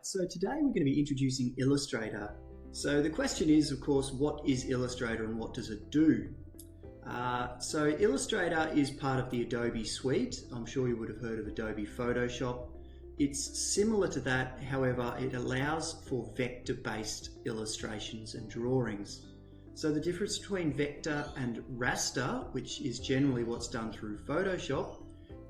So today we're going to be introducing Illustrator. So the question is, of course, what is Illustrator and what does it do? So Illustrator is part of the Adobe suite. I'm sure you would have heard of Adobe Photoshop. It's similar to that, however, it allows for vector-based illustrations and drawings. So the difference between vector and raster, which is generally what's done through Photoshop,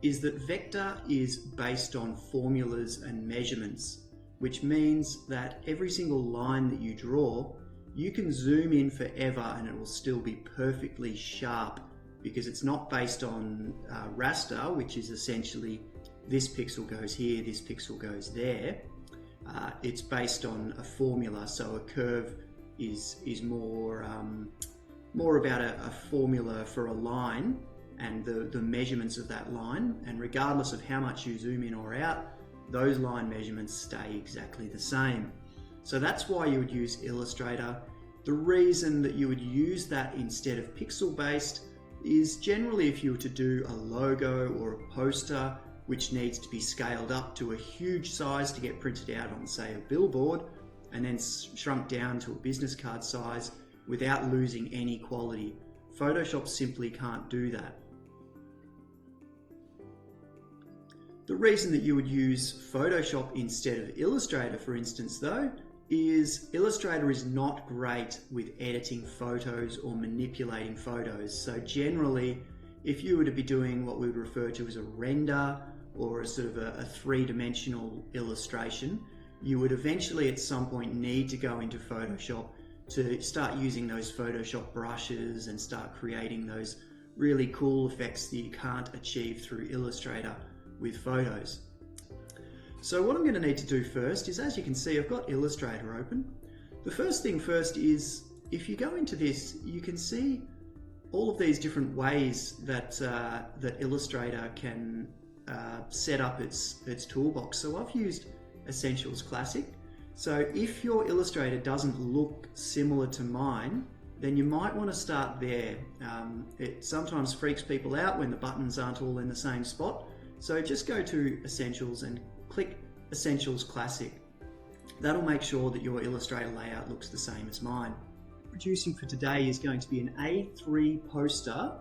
is that vector is based on formulas and measurements, which means that every single line that you draw, you can zoom in forever and it will still be perfectly sharp because it's not based on raster, which is essentially this pixel goes here, this pixel goes there. It's based on a formula, so a curve is more about a formula for a line and the measurements of that line, and regardless of how much you zoom in or out, those line measurements stay exactly the same. So that's why you would use Illustrator. The reason that you would use that instead of pixel-based is generally if you were to do a logo or a poster which needs to be scaled up to a huge size to get printed out on, say, a billboard, and then shrunk down to a business card size without losing any quality. Photoshop simply can't do that. The reason that you would use Photoshop instead of Illustrator, for instance, though, is Illustrator is not great with editing photos or manipulating photos. So generally, if you were to be doing what we would refer to as a render or a sort of a three-dimensional illustration, you would eventually at some point need to go into Photoshop to start using those Photoshop brushes and start creating those really cool effects that you can't achieve through Illustrator with photos. So what I'm going to need to do first is, as you can see, I've got Illustrator open. The first thing first is, if you go into this, you can see all of these different ways that that Illustrator can set up its toolbox. So I've used Essentials Classic. So if your Illustrator doesn't look similar to mine, then you might want to start there. It sometimes freaks people out when the buttons aren't all in the same spot. So just go to Essentials and click Essentials Classic. That'll make sure that your Illustrator layout looks the same as mine. Producing for today is going to be an A3 poster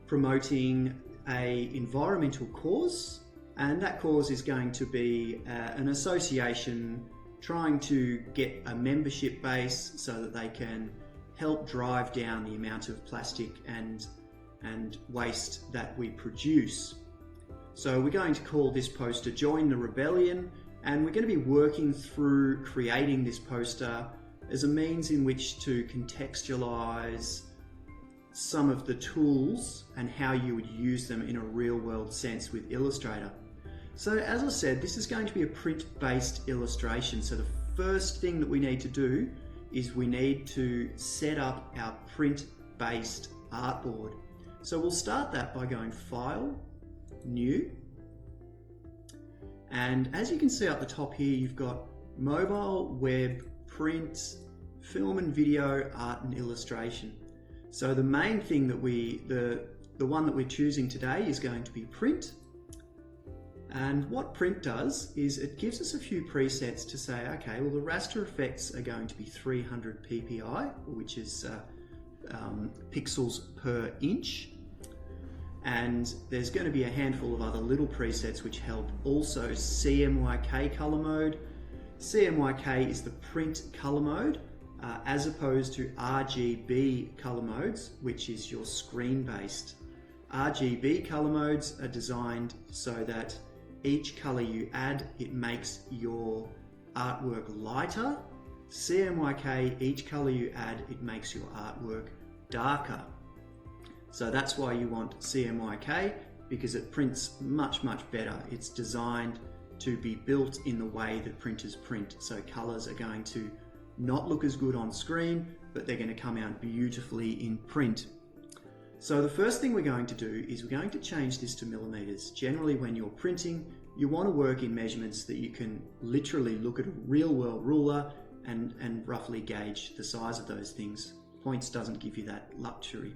promoting an environmental cause, and that cause is going to be an association trying to get a membership base so that they can help drive down the amount of plastic and waste that we produce. So we're going to call this poster Join the Rebellion, and we're going to be working through creating this poster as a means in which to contextualize some of the tools and how you would use them in a real world sense with Illustrator. So as I said, this is going to be a print-based illustration. So the first thing that we need to do is we need to set up our print-based artboard. So we'll start that by going File, New, and as you can see up the top here, you've got mobile, web, print, film and video, art and illustration. So the main thing that the one that we're choosing today is going to be print. And what print does is it gives us a few presets to say, okay, well, the raster effects are going to be 300 ppi, which is pixels per inch. And there's going to be a handful of other little presets which help. Also CMYK color mode. CMYK is the print color mode, as opposed to RGB color modes, which is your screen-based. RGB color modes are designed so that each color you add, it makes your artwork lighter. CMYK, each color you add, it makes your artwork darker. So that's why you want CMYK, because it prints much, much better. It's designed to be built in the way that printers print. So colors are going to not look as good on screen, but they're going to come out beautifully in print. So the first thing we're going to do is we're going to change this to millimeters. Generally, when you're printing, you want to work in measurements that you can literally look at a real world ruler and roughly gauge the size of those things. Points doesn't give you that luxury.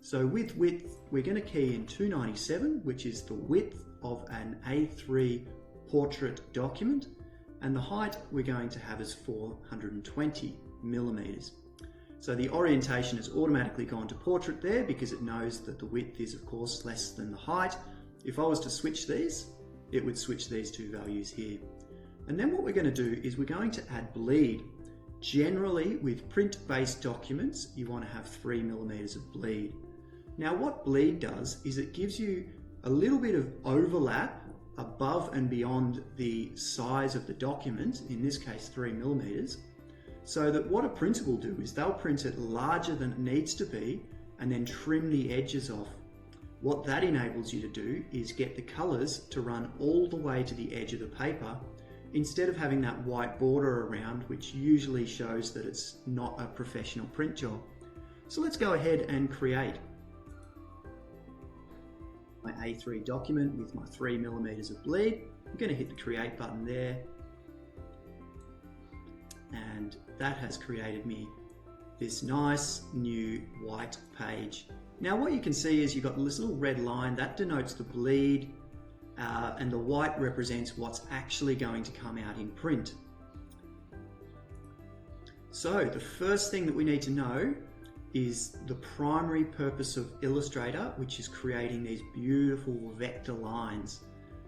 So with width, we're going to key in 297, which is the width of an A3 portrait document. and the height we're going to have as 420 millimeters. So the orientation has automatically gone to portrait there because it knows that the width is of course less than the height. If I was to switch these, it would switch these two values here. And then what we're going to do is we're going to add bleed. Generally with print-based documents, you want to have 3 millimeters of bleed. Now what bleed does is it gives you a little bit of overlap above and beyond the size of the document, in this case 3 millimeters, so that what a printer will do is they'll print it larger than it needs to be and then trim the edges off. What that enables you to do is get the colors to run all the way to the edge of the paper instead of having that white border around, which usually shows that it's not a professional print job. So let's go ahead and create my A3 document with my 3 millimeters of bleed. I'm going to hit the create button there, and that has created me this nice new white page. Now what you can see is you've got this little red line that denotes the bleed, and the white represents what's actually going to come out in print. So the first thing that we need to know is the primary purpose of Illustrator, which is creating these beautiful vector lines.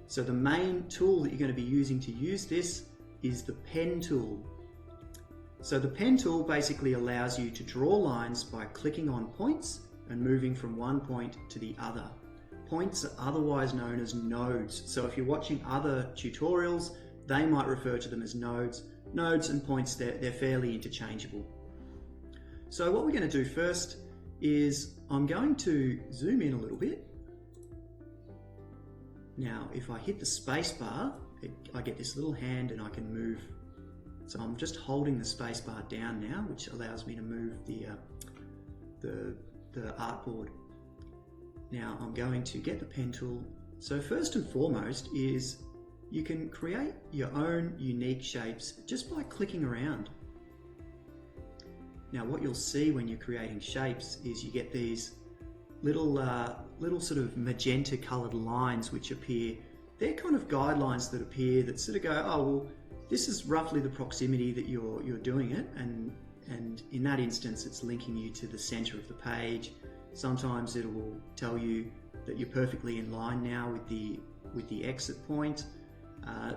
So the main tool that you're going to be using to use this is the pen tool. So the pen tool basically allows you to draw lines by clicking on points and moving from one point to the other. Points are otherwise known as nodes. So if you're watching other tutorials, they might refer to them as nodes. Nodes and points, they're fairly interchangeable. So what we're going to do first is I'm going to zoom in a little bit. Now, if I hit the space bar, I get this little hand and I can move. So I'm just holding the space bar down now, which allows me to move the artboard. Now I'm going to get the pen tool. So first and foremost is you can create your own unique shapes just by clicking around. Now what you'll see when you're creating shapes is you get these little sort of magenta coloured lines which appear. They're kind of guidelines that appear that sort of go, oh well, this is roughly the proximity that you're doing it, and in that instance it's linking you to the centre of the page. Sometimes it will tell you that you're perfectly in line now with the exit point.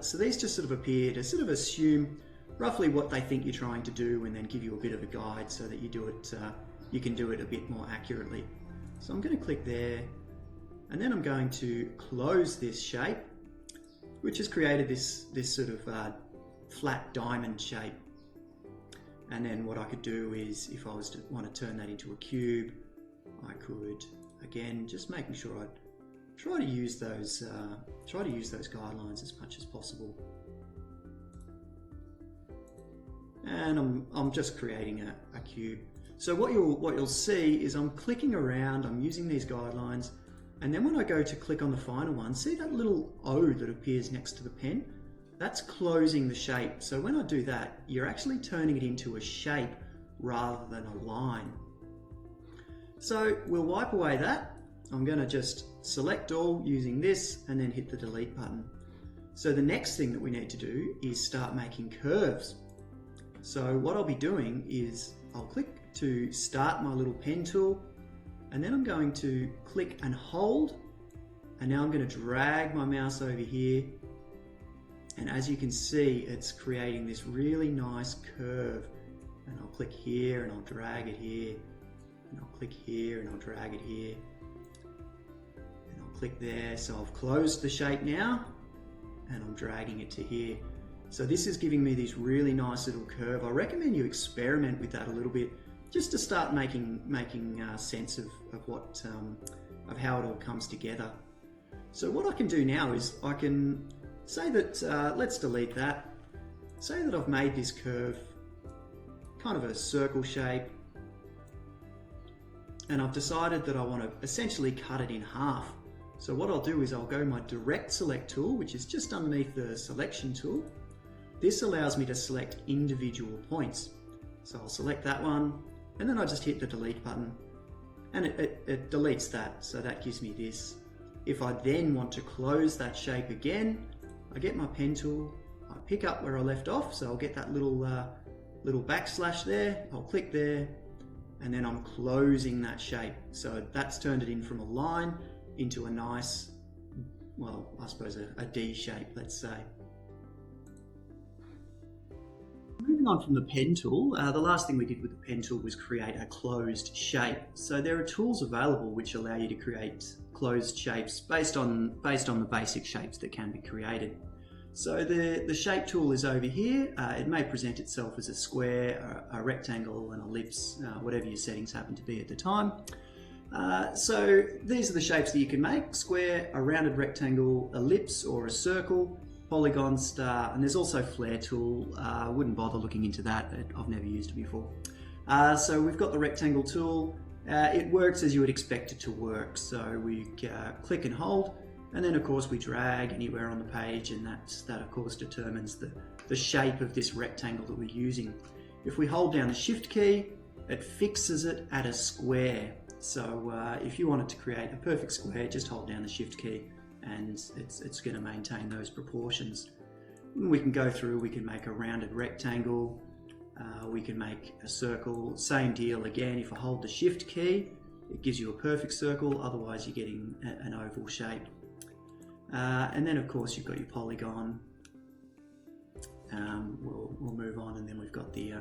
So these just sort of appear to sort of assume roughly what they think you're trying to do and then give you a bit of a guide so that you do it, you can do it a bit more accurately. So I'm going to click there, and then I'm going to close this shape, which has created this sort of flat diamond shape. And then what I could do is, if I was to want to turn that into a cube, I could, again, just making sure I try to use those guidelines as much as possible. And I'm just creating a cube. So what you'll see is I'm clicking around, I'm using these guidelines, and then when I go to click on the final one, see that little O that appears next to the pen? That's closing the shape. So when I do that, you're actually turning it into a shape rather than a line. So we'll wipe away that. I'm going to just select all using this and then hit the delete button. So the next thing that we need to do is start making curves. So what I'll be doing is I'll click to start my little pen tool, and then I'm going to click and hold, and now I'm going to drag my mouse over here, and as you can see it's creating this really nice curve. And I'll click here and I'll drag it here, and I'll click here and I'll drag it here, and I'll click there. So I've closed the shape now and I'm dragging it to here. So this is giving me this really nice little curve. I recommend you experiment with that a little bit just to start making sense of what of how it all comes together. So what I can do now is I can say that, let's delete that. Say that I've made this curve kind of a circle shape, and I've decided that I want to essentially cut it in half. So what I'll do is I'll go my direct select tool, which is just underneath the selection tool. This allows me to select individual points. So I'll select that one, and then I just hit the delete button, and it deletes that. So that gives me this. If I then want to close that shape again, I get my pen tool, I pick up where I left off, so I'll get that little backslash there, I'll click there, and then I'm closing that shape. So that's turned it in from a line into a nice, well, I suppose a D shape, let's say. Moving on from the pen tool, the last thing we did with the pen tool was create a closed shape. So there are tools available which allow you to create closed shapes based on the basic shapes that can be created. So the shape tool is over here. It may present itself as a square, a rectangle, an ellipse, whatever your settings happen to be at the time. So these are the shapes that you can make: square, a rounded rectangle, ellipse or a circle, polygon, star, and there's also flare tool. I wouldn't bother looking into that. I've never used it before. So we've got the rectangle tool. It works as you would expect it to work. So we click and hold, and then of course we drag anywhere on the page, and that of course determines the shape of this rectangle that we're using. If we hold down the Shift key, it fixes it at a square. So if you wanted to create a perfect square, just hold down the Shift key and it's going to maintain those proportions. We can go through, we can make a rounded rectangle, we can make a circle, same deal again. If I hold the Shift key, it gives you a perfect circle, otherwise you're getting an oval shape. And then of course you've got your polygon. We'll move on, and then we've got the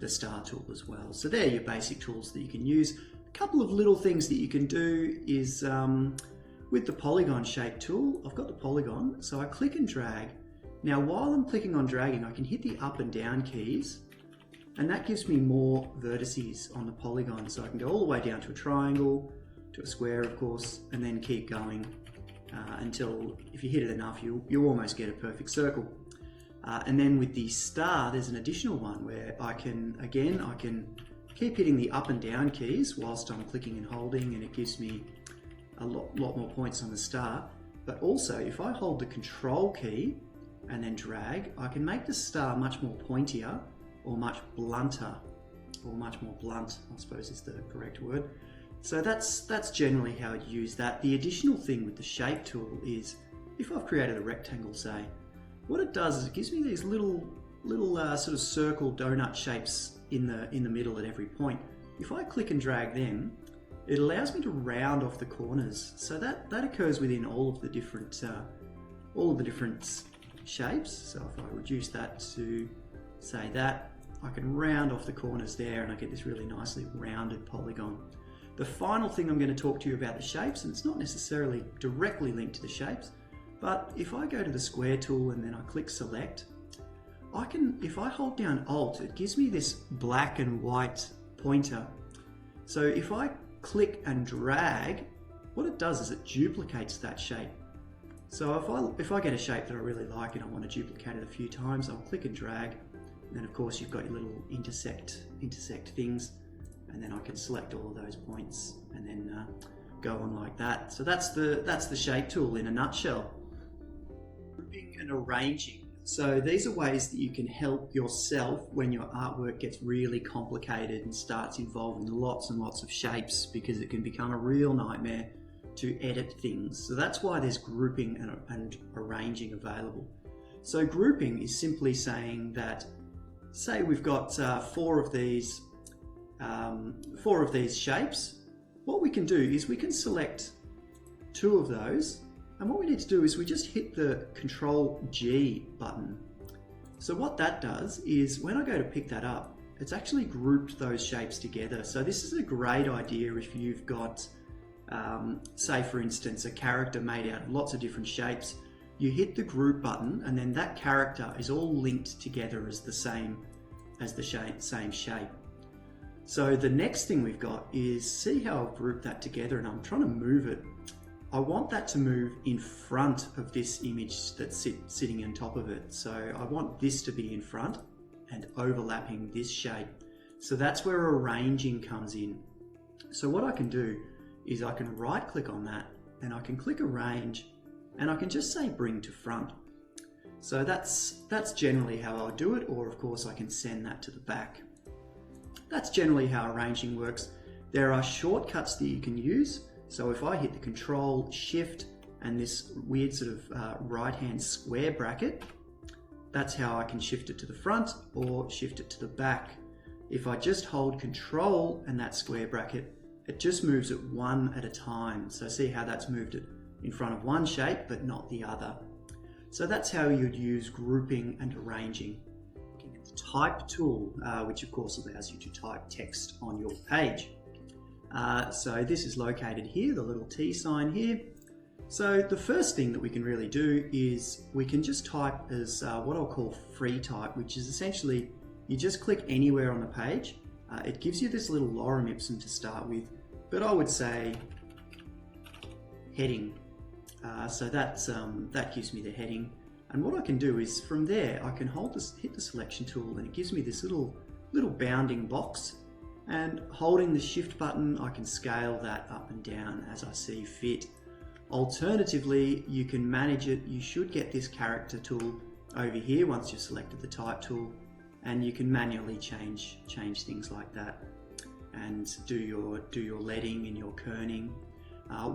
star tool as well. So they're your basic tools that you can use. A couple of little things that you can do is with the polygon shape tool, I've got the polygon, so I click and drag. Now while I'm clicking on dragging, I can hit the up and down keys, and that gives me more vertices on the polygon. So I can go all the way down to a triangle, to a square of course, and then keep going until, if you hit it enough, you'll almost get a perfect circle. And then with the star, there's an additional one where I can keep hitting the up and down keys whilst I'm clicking and holding, and it gives me a lot more points on the star. But also, if I hold the Control key and then drag, I can make the star much more pointier, or much blunter, or much more blunt, I suppose is the correct word. So that's generally how I'd use that. The additional thing with the shape tool is, if I've created a rectangle, say, what it does is it gives me these little sort of circle donut shapes in the middle at every point. If I click and drag them, it allows me to round off the corners. So that occurs within all of the different shapes. So if I reduce that to, say, that, I can round off the corners there, and I get this really nicely rounded polygon. The final thing I'm going to talk to you about the shapes, and it's not necessarily directly linked to the shapes, but if I go to the square tool and then I click select, if I hold down Alt, it gives me this black and white pointer. So if I click and drag, what it does is it duplicates that shape. So if I get a shape that I really like and I want to duplicate it a few times, I'll click and drag, and then of course you've got your little intersect things, and then I can select all of those points and then go on like that. So that's the shape tool in a nutshell. Grouping and arranging. So these are ways that you can help yourself when your artwork gets really complicated and starts involving lots and lots of shapes, because it can become a real nightmare to edit things. So that's why there's grouping and arranging available. So grouping is simply saying that, say we've got four of these shapes. What we can do is we can select two of those, and what we need to do is we just hit the Control G button. So what that does is, when I go to pick that up, it's actually grouped those shapes together. So this is a great idea if you've got, say for instance, a character made out of lots of different shapes. You hit the group button, and then that character is all linked together as the same shape. So the next thing we've got is, see how I've grouped that together, and I'm trying to move it. I want that to move in front of this image that's sitting on top of it. So I want this to be in front and overlapping this shape. So that's where arranging comes in. So what I can do is I can right click on that, and I can click arrange, and I can just say bring to front. So that's generally how I'll do it, or of course I can send that to the back. That's generally how arranging works. There are shortcuts that you can use. So if I hit the Control Shift and this weird sort of right hand square bracket, that's how I can shift it to the front or shift it to the back. If I just hold Control and that square bracket, it just moves it one at a time. So see how that's moved it in front of one shape but not the other. So that's how you'd use grouping and arranging. The Type tool, which of course allows you to type text on your page. So this is located here, the little T sign here. So the first thing that we can really do is we can just type as what I'll call free type, which is essentially you just click anywhere on the page. It gives you this little lorem ipsum to start with, but I would say heading. So that gives me the heading. And what I can do is from there, I can hit the selection tool and it gives me this little bounding box. And holding the shift button, I can scale that up and down as I see fit. Alternatively, you can manage it. You should get this character tool over here once you've selected the type tool, and you can manually change things like that and do your leading and your kerning.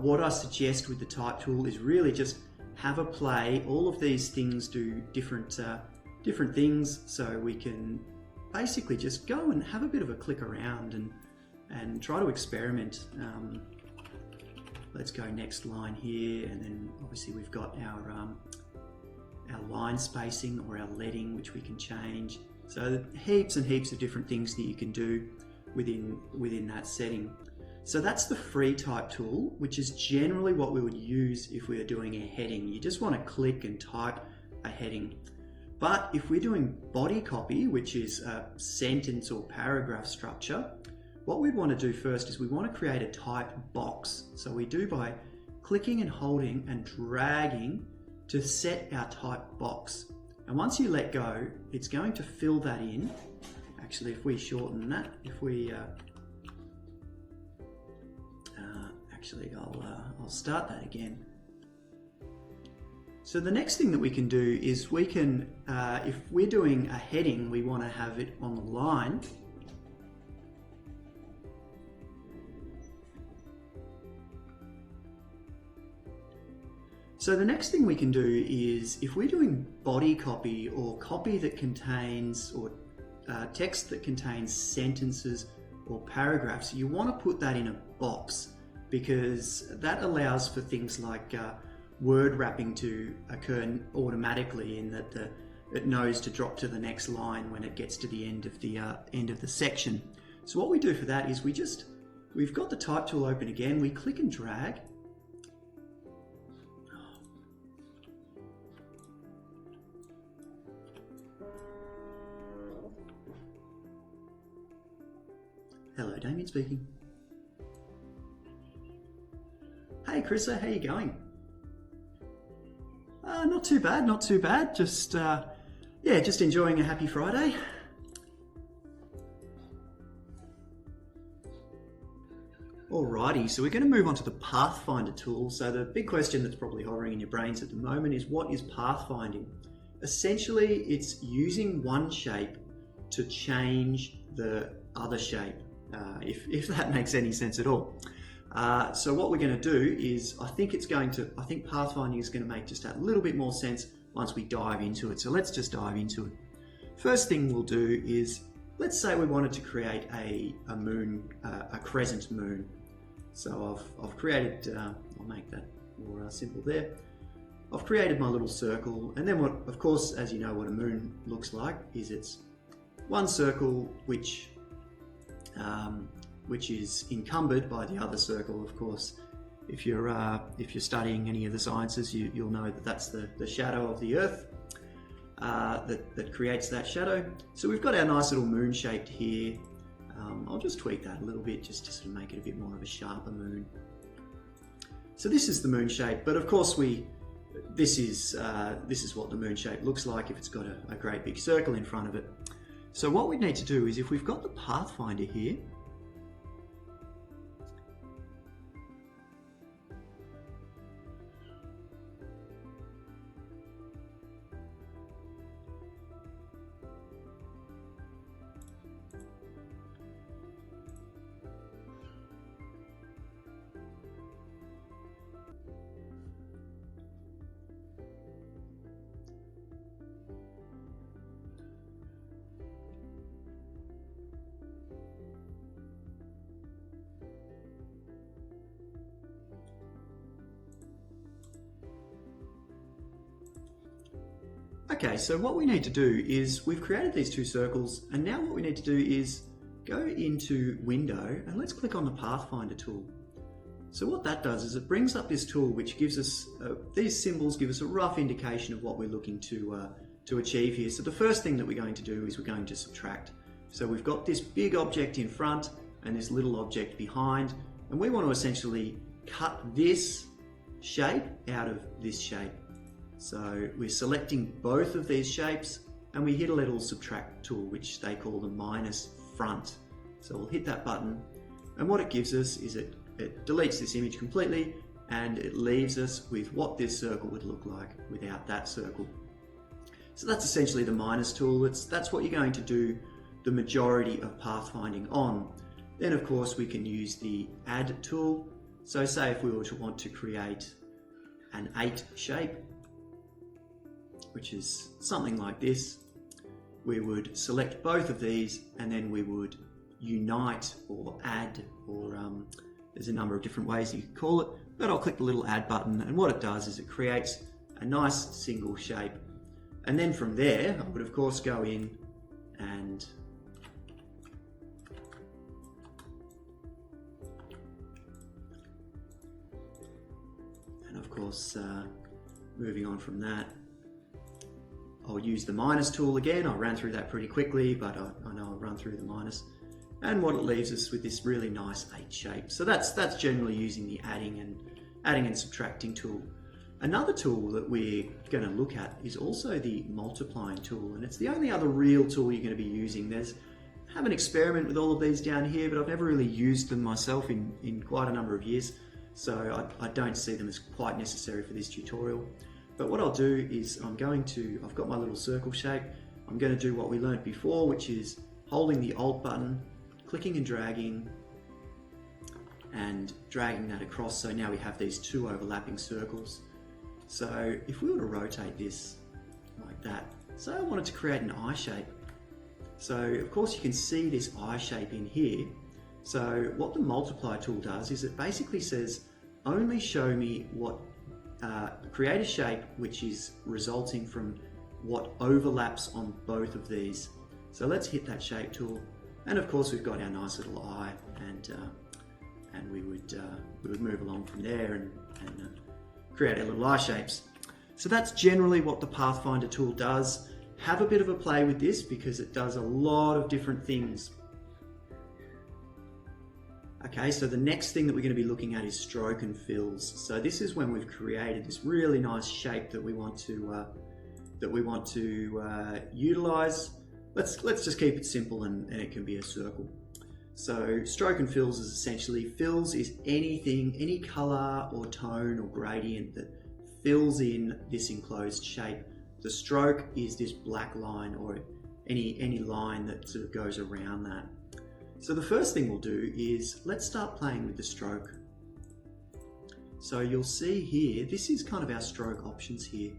What I suggest with the type tool is really just have a play. All of these things do different things, so we can basically just go and have a bit of a click around and try to experiment. Let's go next line here, and then obviously we've got our line spacing or our leading, which we can change. So heaps and heaps of different things that you can do within that setting. So that's the free type tool, which is generally what we would use if we are doing a heading. You just want to click and type a heading. But if we're doing body copy, which is a sentence or paragraph structure, what we'd want to do first is we want to create a type box. So we do by clicking and holding and dragging to set our type box. And once you let go, it's going to fill that in. Actually, if we shorten that, I'll start that again. So the next thing that we can do is we can, if we're doing a heading, we want to have it on the line. So the next thing we can do is if we're doing body copy or copy that contains or text that contains sentences or paragraphs, you want to put that in a box because that allows for things like word wrapping to occur automatically in that it knows to drop to the next line when it gets to the end of the section. So what we do for that is we've got the type tool open again, we click and drag. Hello, Damien speaking. Hey, Chrissa, how you going? Not too bad, not too bad. Just enjoying a happy Friday. Alrighty, so we're going to move on to the Pathfinder tool. So the big question that's probably hovering in your brains at the moment is, what is pathfinding? Essentially, it's using one shape to change the other shape, if that makes any sense at all. So what we're going to do is, I think pathfinding is going to make just a little bit more sense once we dive into it. So let's just dive into it. First thing we'll do is, let's say we wanted to create a moon, a crescent moon. So I've created, I'll make that more simple there. I've created my little circle, and then what, of course, as you know, what a moon looks like is it's one circle which is encumbered by the other circle. Of course, if you're studying any of the sciences, you'll know that that's the shadow of the Earth that creates that shadow. So we've got our nice little moon shaped here. I'll just tweak that a little bit just to sort of make it a bit more of a sharper moon. So this is the moon shape, but of course this is what the moon shape looks like if it's got a great big circle in front of it. So what we need to do is, if we've got the Pathfinder here, Okay, so what we need to do is we've created these two circles, and now what we need to do is go into Window and let's click on the Pathfinder tool. So what that does is it brings up this tool which gives us, these symbols give us a rough indication of what we're looking to achieve here. So the first thing that we're going to do is we're going to subtract. So we've got this big object in front and this little object behind, and we want to essentially cut this shape out of this shape. So we're selecting both of these shapes and we hit a little subtract tool, which they call the minus front. So we'll hit that button, and what it gives us is it deletes this image completely and it leaves us with what this circle would look like without that circle. So that's essentially the minus tool. That's what you're going to do the majority of pathfinding on. Then of course we can use the add tool. So say if we were to want to create an 8 shape, which is something like this, we would select both of these and then we would unite or add, or there's a number of different ways you could call it, but I'll click the little add button, and what it does is it creates a nice single shape. And then from there, I would of course go in and of course, moving on from that, I'll use the minus tool again. I ran through that pretty quickly, but I know I'll run through the minus. And what it leaves us with this really nice 8 shape. So that's generally using the adding and subtracting tool. Another tool that we're going to look at is also the multiplying tool, and it's the only other real tool you're going to be using. I have an experiment with all of these down here, but I've never really used them myself in quite a number of years, so I don't see them as quite necessary for this tutorial. But what I'll do is I've got my little circle shape. I'm going to do what we learned before, which is holding the Alt button, clicking and dragging that across. So now we have these two overlapping circles. So if we were to rotate this like that, so I wanted to create an eye shape. So of course you can see this eye shape in here. So what the multiply tool does is it basically says, only show me what, create a shape which is resulting from what overlaps on both of these. So let's hit that shape tool. And of course we've got our nice little eye, and we would move along from there and create our little eye shapes. So that's generally what the Pathfinder tool does. Have a bit of a play with this because it does a lot of different things. Okay, so the next thing that we're going to be looking at is stroke and fills. So this is when we've created this really nice shape that we want to utilize. Let's just keep it simple, and it can be a circle. So stroke and fills is essentially, fills is anything, any color or tone or gradient that fills in this enclosed shape. The stroke is this black line or any line that sort of goes around that. So the first thing we'll do is let's start playing with the stroke. So you'll see here, this is kind of our stroke options here.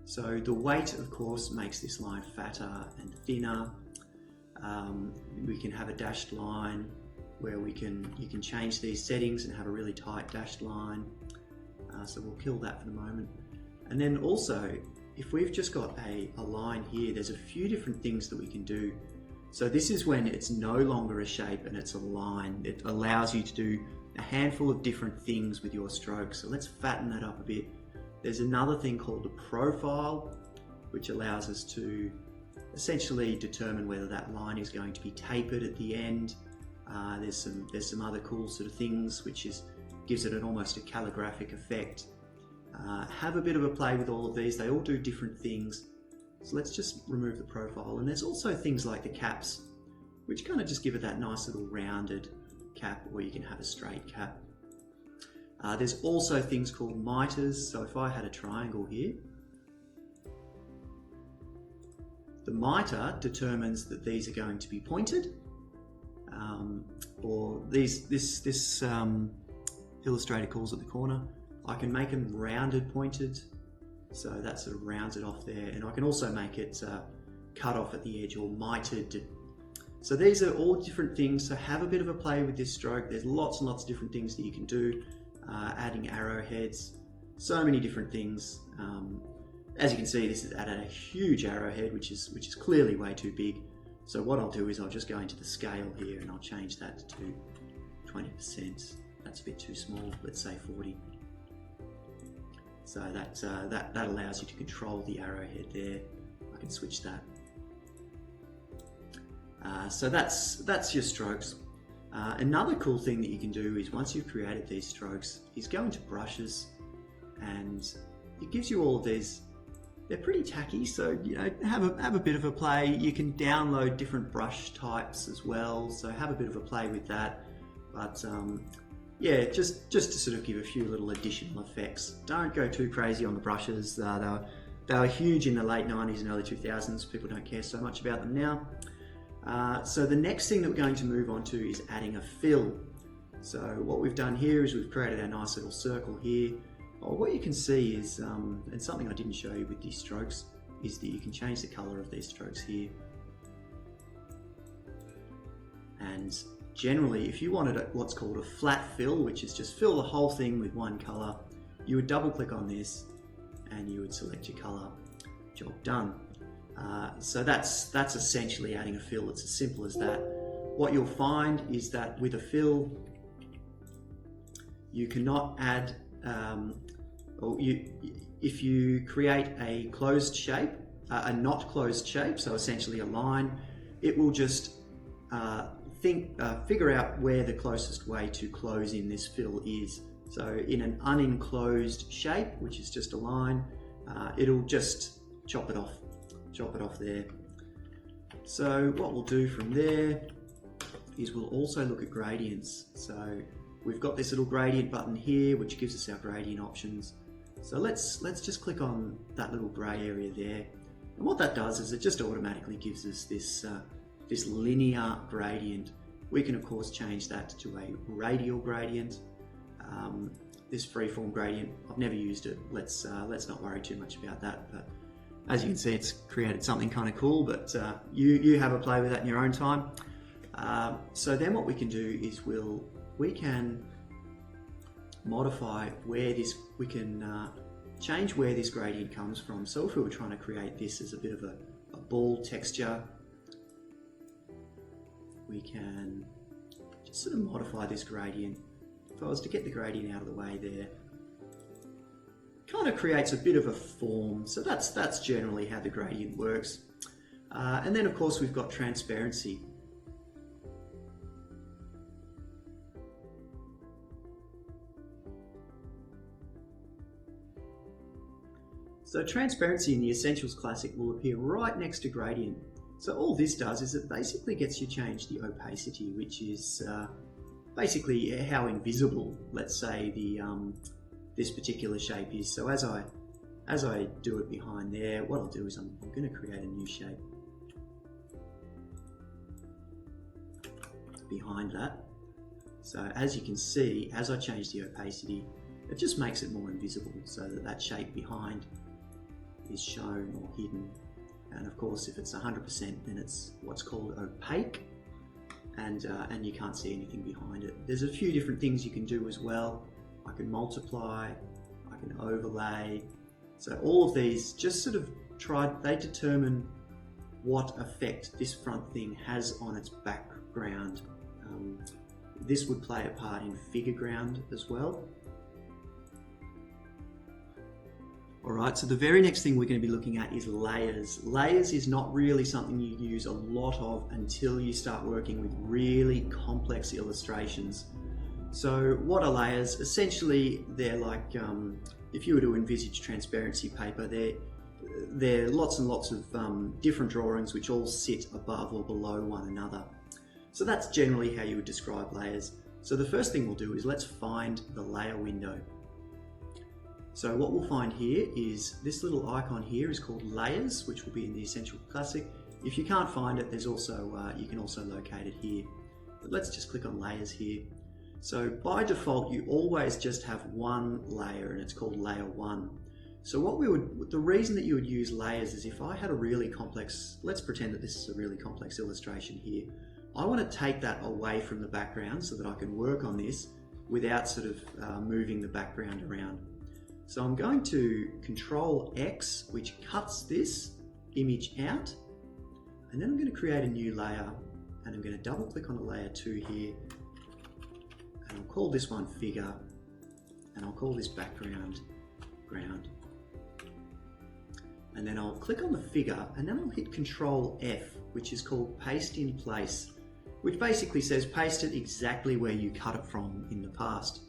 So the weight, of course, makes this line fatter and thinner. We can have a dashed line where you can change these settings and have a really tight dashed line. So we'll kill that for the moment. And then also, if we've just got a line here, there's a few different things that we can do. So this is when it's no longer a shape and it's a line. It allows you to do a handful of different things with your stroke. So let's fatten that up a bit. There's another thing called a profile, which allows us to essentially determine whether that line is going to be tapered at the end. There's some other cool sort of things, which gives it almost a calligraphic effect. Have a bit of a play with all of these. They all do different things. So let's just remove the profile. And there's also things like the caps, which kind of just give it that nice little rounded cap, or you can have a straight cap. There's also things called miters. So if I had a triangle here, the miter determines that these are going to be pointed, or this Illustrator calls it the corner. I can make them rounded pointed, so that sort of rounds it off there, and I can also make it cut off at the edge or mitered. So these are all different things, so have a bit of a play with this stroke. There's lots and lots of different things that you can do, adding arrowheads, so many different things. as you can see, this has added a huge arrowhead, which is clearly way too big. So what I'll do is I'll just go into the scale here and I'll change that to 20%. That's a bit too small. Let's say 40. So that allows you to control the arrowhead there. I can switch that. So that's your strokes. Another cool thing that you can do is once you've created these strokes is go into brushes, and it gives you all of these. They're pretty tacky, so you know, have a bit of a play. You can download different brush types as well, so have a bit of a play with that. But yeah, just to sort of give a few little additional effects. Don't go too crazy on the brushes. They were huge in the late 90s and early 2000s. People don't care so much about them now. So the next thing that we're going to move on to is adding a fill. So what we've done here is we've created our nice little circle here. Well, what you can see is, and something I didn't show you with these strokes, is that you can change the color of these strokes here. And generally, if you wanted what's called a flat fill, which is just fill the whole thing with one color, you would double click on this and you would select your color. Job done. So that's essentially adding a fill. It's as simple as that. What you'll find is that with a fill, you cannot add, if you create a closed shape, a not closed shape, so essentially a line, it will just figure out where the closest way to close in this fill is. So in an unenclosed shape, which is just a line, it'll just chop it off there. So what we'll do from there is we'll also look at gradients. So we've got this little gradient button here, which gives us our gradient options. So let's just click on that little grey area there. And what that does is it just automatically gives us this linear gradient. We can of course change that to a radial gradient. This freeform gradient, I've never used it. Let's not worry too much about that. But as you can see, it's created something kind of cool, but you have a play with that in your own time. So then what we can do is we can modify where this, we can change where this gradient comes from. So if we were trying to create this as a bit of a ball texture, we can just sort of modify this gradient. If I was to get the gradient out of the way there, kind of creates a bit of a form. So that's generally how the gradient works. And then of course we've got transparency. So transparency in the Essentials Classic will appear right next to gradient. So all this does is it basically gets you change the opacity, which is basically how invisible, let's say, this particular shape is. So as I do it behind there, what I'll do is I'm going to create a new shape behind that. So as you can see, as I change the opacity, it just makes it more invisible so that shape behind is shown or hidden. And of course, if it's 100%, then it's what's called opaque, and you can't see anything behind it. There's a few different things you can do as well. I can multiply, I can overlay. So all of these just sort of they determine what effect this front thing has on its background. This would play a part in figure ground as well. Alright, so the very next thing we're going to be looking at is layers. Layers is not really something you use a lot of until you start working with really complex illustrations. So what are layers? Essentially, they're like, if you were to envisage transparency paper, they're lots and lots of different drawings which all sit above or below one another. So that's generally how you would describe layers. So the first thing we'll do is let's find the layer window. So what we'll find here is this little icon here is called Layers, which will be in the Essential Classic. If you can't find it, there's also you can also locate it here. But let's just click on Layers here. So by default, you always just have one layer, and it's called Layer 1. So the reason that you would use layers is if I had a really complex, let's pretend that this is a really complex illustration here. I want to take that away from the background so that I can work on this without sort of moving the background around. So I'm going to Control X, which cuts this image out, and then I'm going to create a new layer, and I'm going to double click on the layer 2 here, and I'll call this one Figure, and I'll call this background Ground. And then I'll click on the figure, and then I'll hit Control F, which is called Paste in Place, which basically says paste it exactly where you cut it from in the past.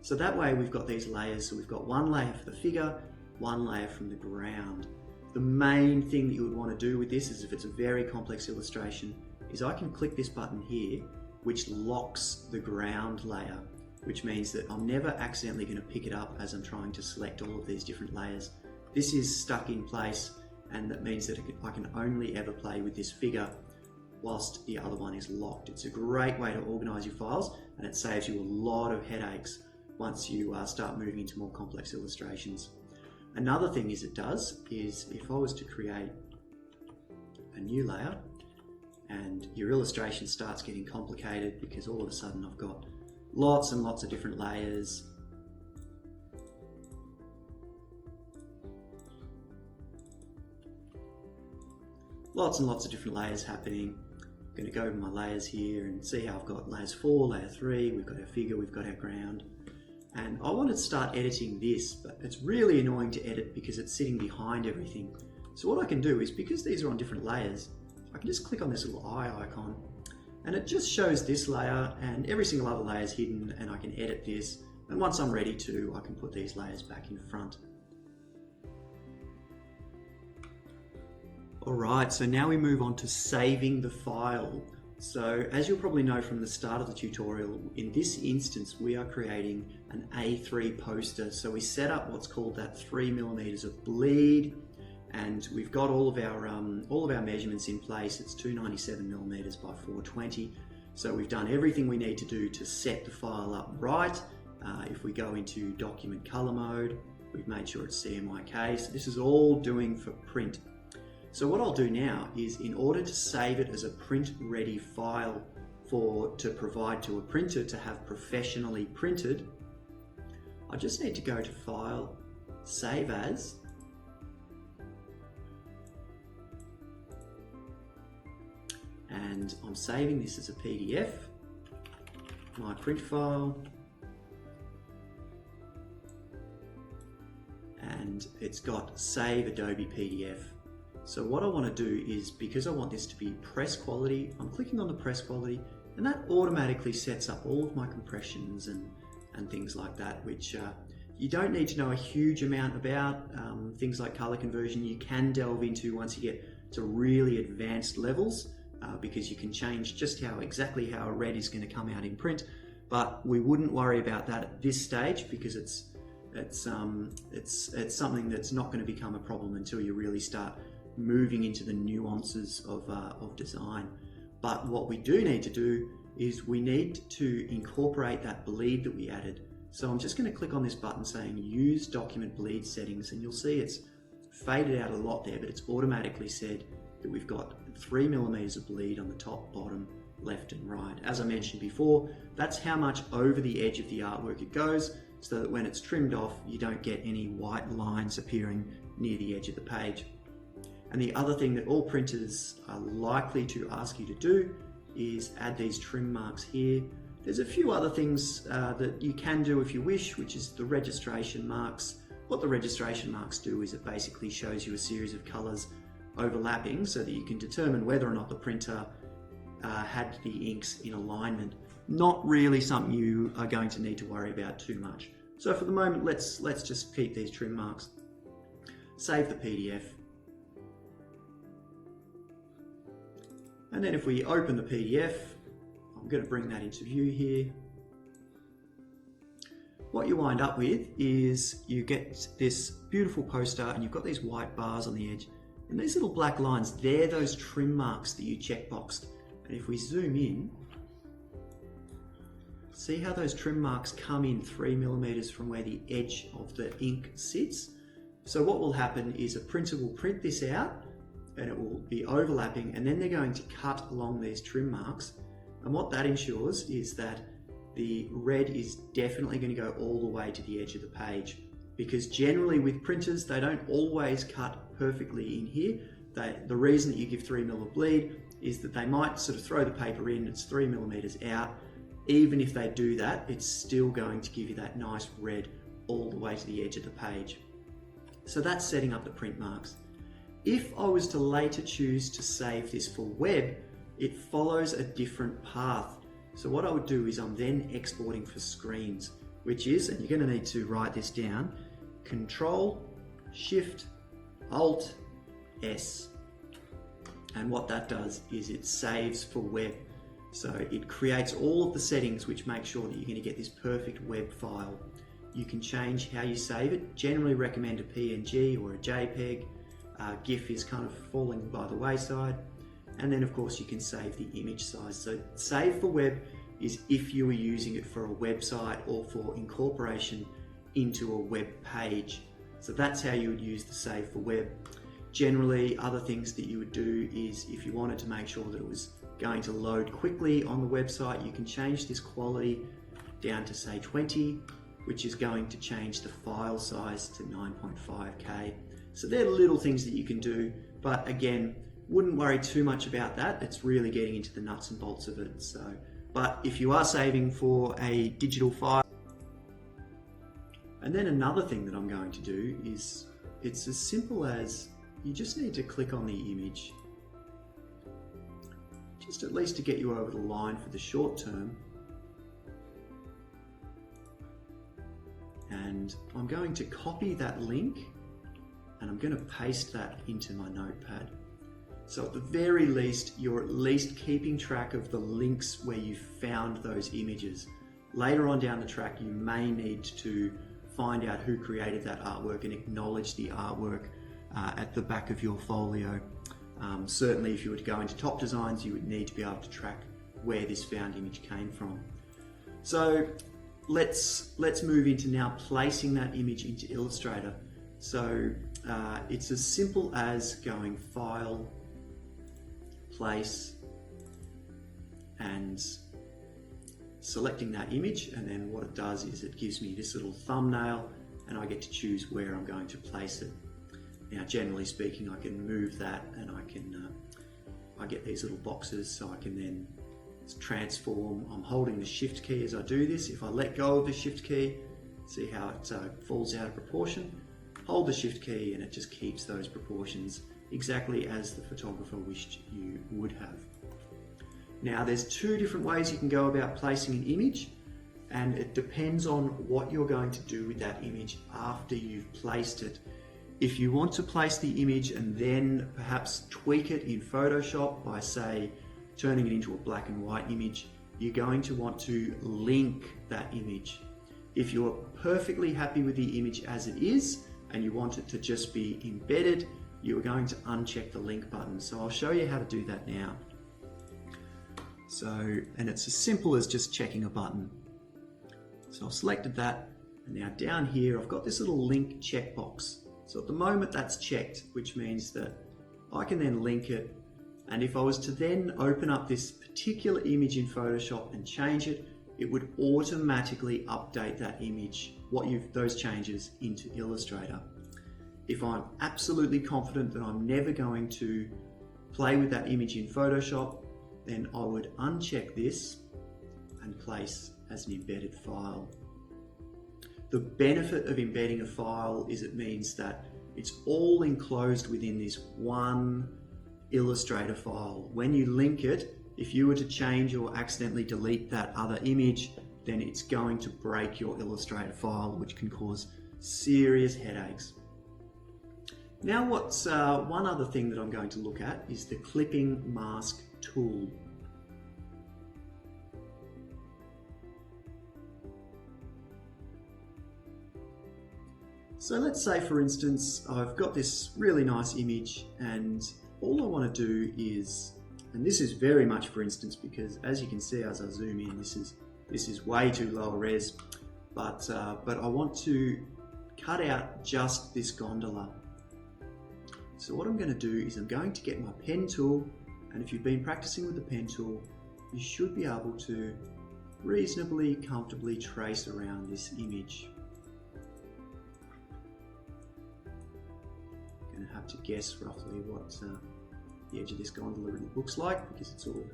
So that way we've got these layers. So we've got one layer for the figure, one layer from the ground. The main thing that you would want to do with this is, if it's a very complex illustration, is I can click this button here, which locks the ground layer, which means that I'm never accidentally going to pick it up as I'm trying to select all of these different layers. This is stuck in place, and that means that I can only ever play with this figure whilst the other one is locked. It's a great way to organize your files, and it saves you a lot of headaches once you start moving into more complex illustrations. Another thing it does is, if I was to create a new layer and your illustration starts getting complicated because all of a sudden I've got lots and lots of different layers, lots and lots of different layers happening. I'm going to go over my layers here and see how I've got layers 4, layer 3, we've got our figure, we've got our ground. And I want to start editing this, but it's really annoying to edit because it's sitting behind everything. So what I can do is, because these are on different layers, I can just click on this little eye icon, and it just shows this layer, and every single other layer is hidden, and I can edit this. And once I'm ready to, I can put these layers back in front. Alright, so now we move on to saving the file. So as you'll probably know from the start of the tutorial, in this instance we are creating an A3 poster. So we set up what's called that 3mm of bleed, and we've got all of our measurements in place. It's 297mm by 420. So we've done everything we need to do to set the file up right. If we go into document color mode, we've made sure it's CMYK. So this is all doing for print. So what I'll do now is, in order to save it as a print-ready file to provide to a printer to have professionally printed, I just need to go to File, Save As, and I'm saving this as a PDF, my print file, and it's got Save Adobe PDF. So what I want to do is, because I want this to be press quality, I'm clicking on the press quality, and that automatically sets up all of my compressions and things like that, which you don't need to know a huge amount about. Things like color conversion you can delve into once you get to really advanced levels, because you can change just exactly how a red is going to come out in print. But we wouldn't worry about that at this stage, because it's something that's not going to become a problem until you really start moving into the nuances of design. But what we do need to do is, we need to incorporate that bleed that we added. So I'm just going to click on this button saying Use Document Bleed Settings, and you'll see it's faded out a lot there, but it's automatically said that we've got 3mm of bleed on the top, bottom, left and right. As I mentioned before, that's how much over the edge of the artwork it goes, so that when it's trimmed off, you don't get any white lines appearing near the edge of the page. And the other thing that all printers are likely to ask you to do is add these trim marks here. There's a few other things that you can do if you wish, which is the registration marks. What the registration marks do is, it basically shows you a series of colors overlapping so that you can determine whether or not the printer had the inks in alignment. Not really something you are going to need to worry about too much. So for the moment, let's just keep these trim marks. Save the PDF. And then if we open the PDF, I'm going to bring that into view here. What you wind up with is, you get this beautiful poster, and you've got these white bars on the edge, and these little black lines, they're those trim marks that you checkboxed. And if we zoom in, see how those trim marks come in 3mm from where the edge of the ink sits? So what will happen is, a printer will print this out, and it will be overlapping, and then they're going to cut along these trim marks. And what that ensures is that the red is definitely going to go all the way to the edge of the page, because generally with printers, they don't always cut perfectly in here. The reason that you give 3mm of bleed is that they might sort of throw the paper in, it's 3mm out. Even if they do that, it's still going to give you that nice red all the way to the edge of the page. So that's setting up the print marks. If I was to later choose to save this for web, it follows a different path. So what I would do is I'm then exporting for screens, which is, and you're going to need to write this down, Control, Shift, Alt, S. And what that does is it saves for web. So it creates all of the settings which make sure that you're going to get this perfect web file. You can change how you save it. Generally recommend a PNG or a JPEG. GIF is kind of falling by the wayside. And then of course you can save the image size. So save for web is if you were using it for a website or for incorporation into a web page. So that's how you would use the save for web. Generally, other things that you would do is if you wanted to make sure that it was going to load quickly on the website, you can change this quality down to say 20, which is going to change the file size to 9.5K. So they're little things that you can do, but again, wouldn't worry too much about that. It's really getting into the nuts and bolts of it. So, but if you are saving for a digital file, and then another thing that I'm going to do is it's as simple as you just need to click on the image, just at least to get you over the line for the short term. And I'm going to copy that link and I'm going to paste that into my notepad. So at the very least, you're at least keeping track of the links where you found those images. Later on down the track, you may need to find out who created that artwork and acknowledge the artwork at the back of your folio. Certainly if you were to go into top designs, you would need to be able to track where this found image came from. So let's move into now placing that image into Illustrator. So it's as simple as going File, Place, and selecting that image, and then what it does is it gives me this little thumbnail and I get to choose where I'm going to place it. Now generally speaking, I can move that and I get these little boxes so I can then transform. I'm holding the Shift key as I do this. If I let go of the Shift key, see how it falls out of proportion? Hold the Shift key and it just keeps those proportions exactly as the photographer wished you would have. Now there's two different ways you can go about placing an image, and it depends on what you're going to do with that image after you've placed it. If you want to place the image and then perhaps tweak it in Photoshop by, say, turning it into a black and white image, you're going to want to link that image. If you're perfectly happy with the image as it is and you want it to just be embedded, you are going to uncheck the link button. So I'll show you how to do that now. So, and it's as simple as just checking a button. So I've selected that, and now down here I've got this little link checkbox. So at the moment that's checked, which means that I can then link it, and if I was to then open up this particular image in Photoshop and change it, it would automatically update that image, those changes into Illustrator. If I'm absolutely confident that I'm never going to play with that image in Photoshop, then I would uncheck this and place as an embedded file. The benefit of embedding a file is it means that it's all enclosed within this one Illustrator file. When you link it, if you were to change or accidentally delete that other image, then it's going to break your Illustrator file, which can cause serious headaches. Now one other thing that I'm going to look at is the clipping mask tool. So let's say, for instance, I've got this really nice image and all I want to do is, and this is very much for instance because as you can see as I zoom in, this is way too low a res, but I want to cut out just this gondola. So what I'm going to do is I'm going to get my pen tool, and if you've been practicing with the pen tool, you should be able to reasonably comfortably trace around this image. have to guess roughly what the edge of this gondola really looks like, because it's all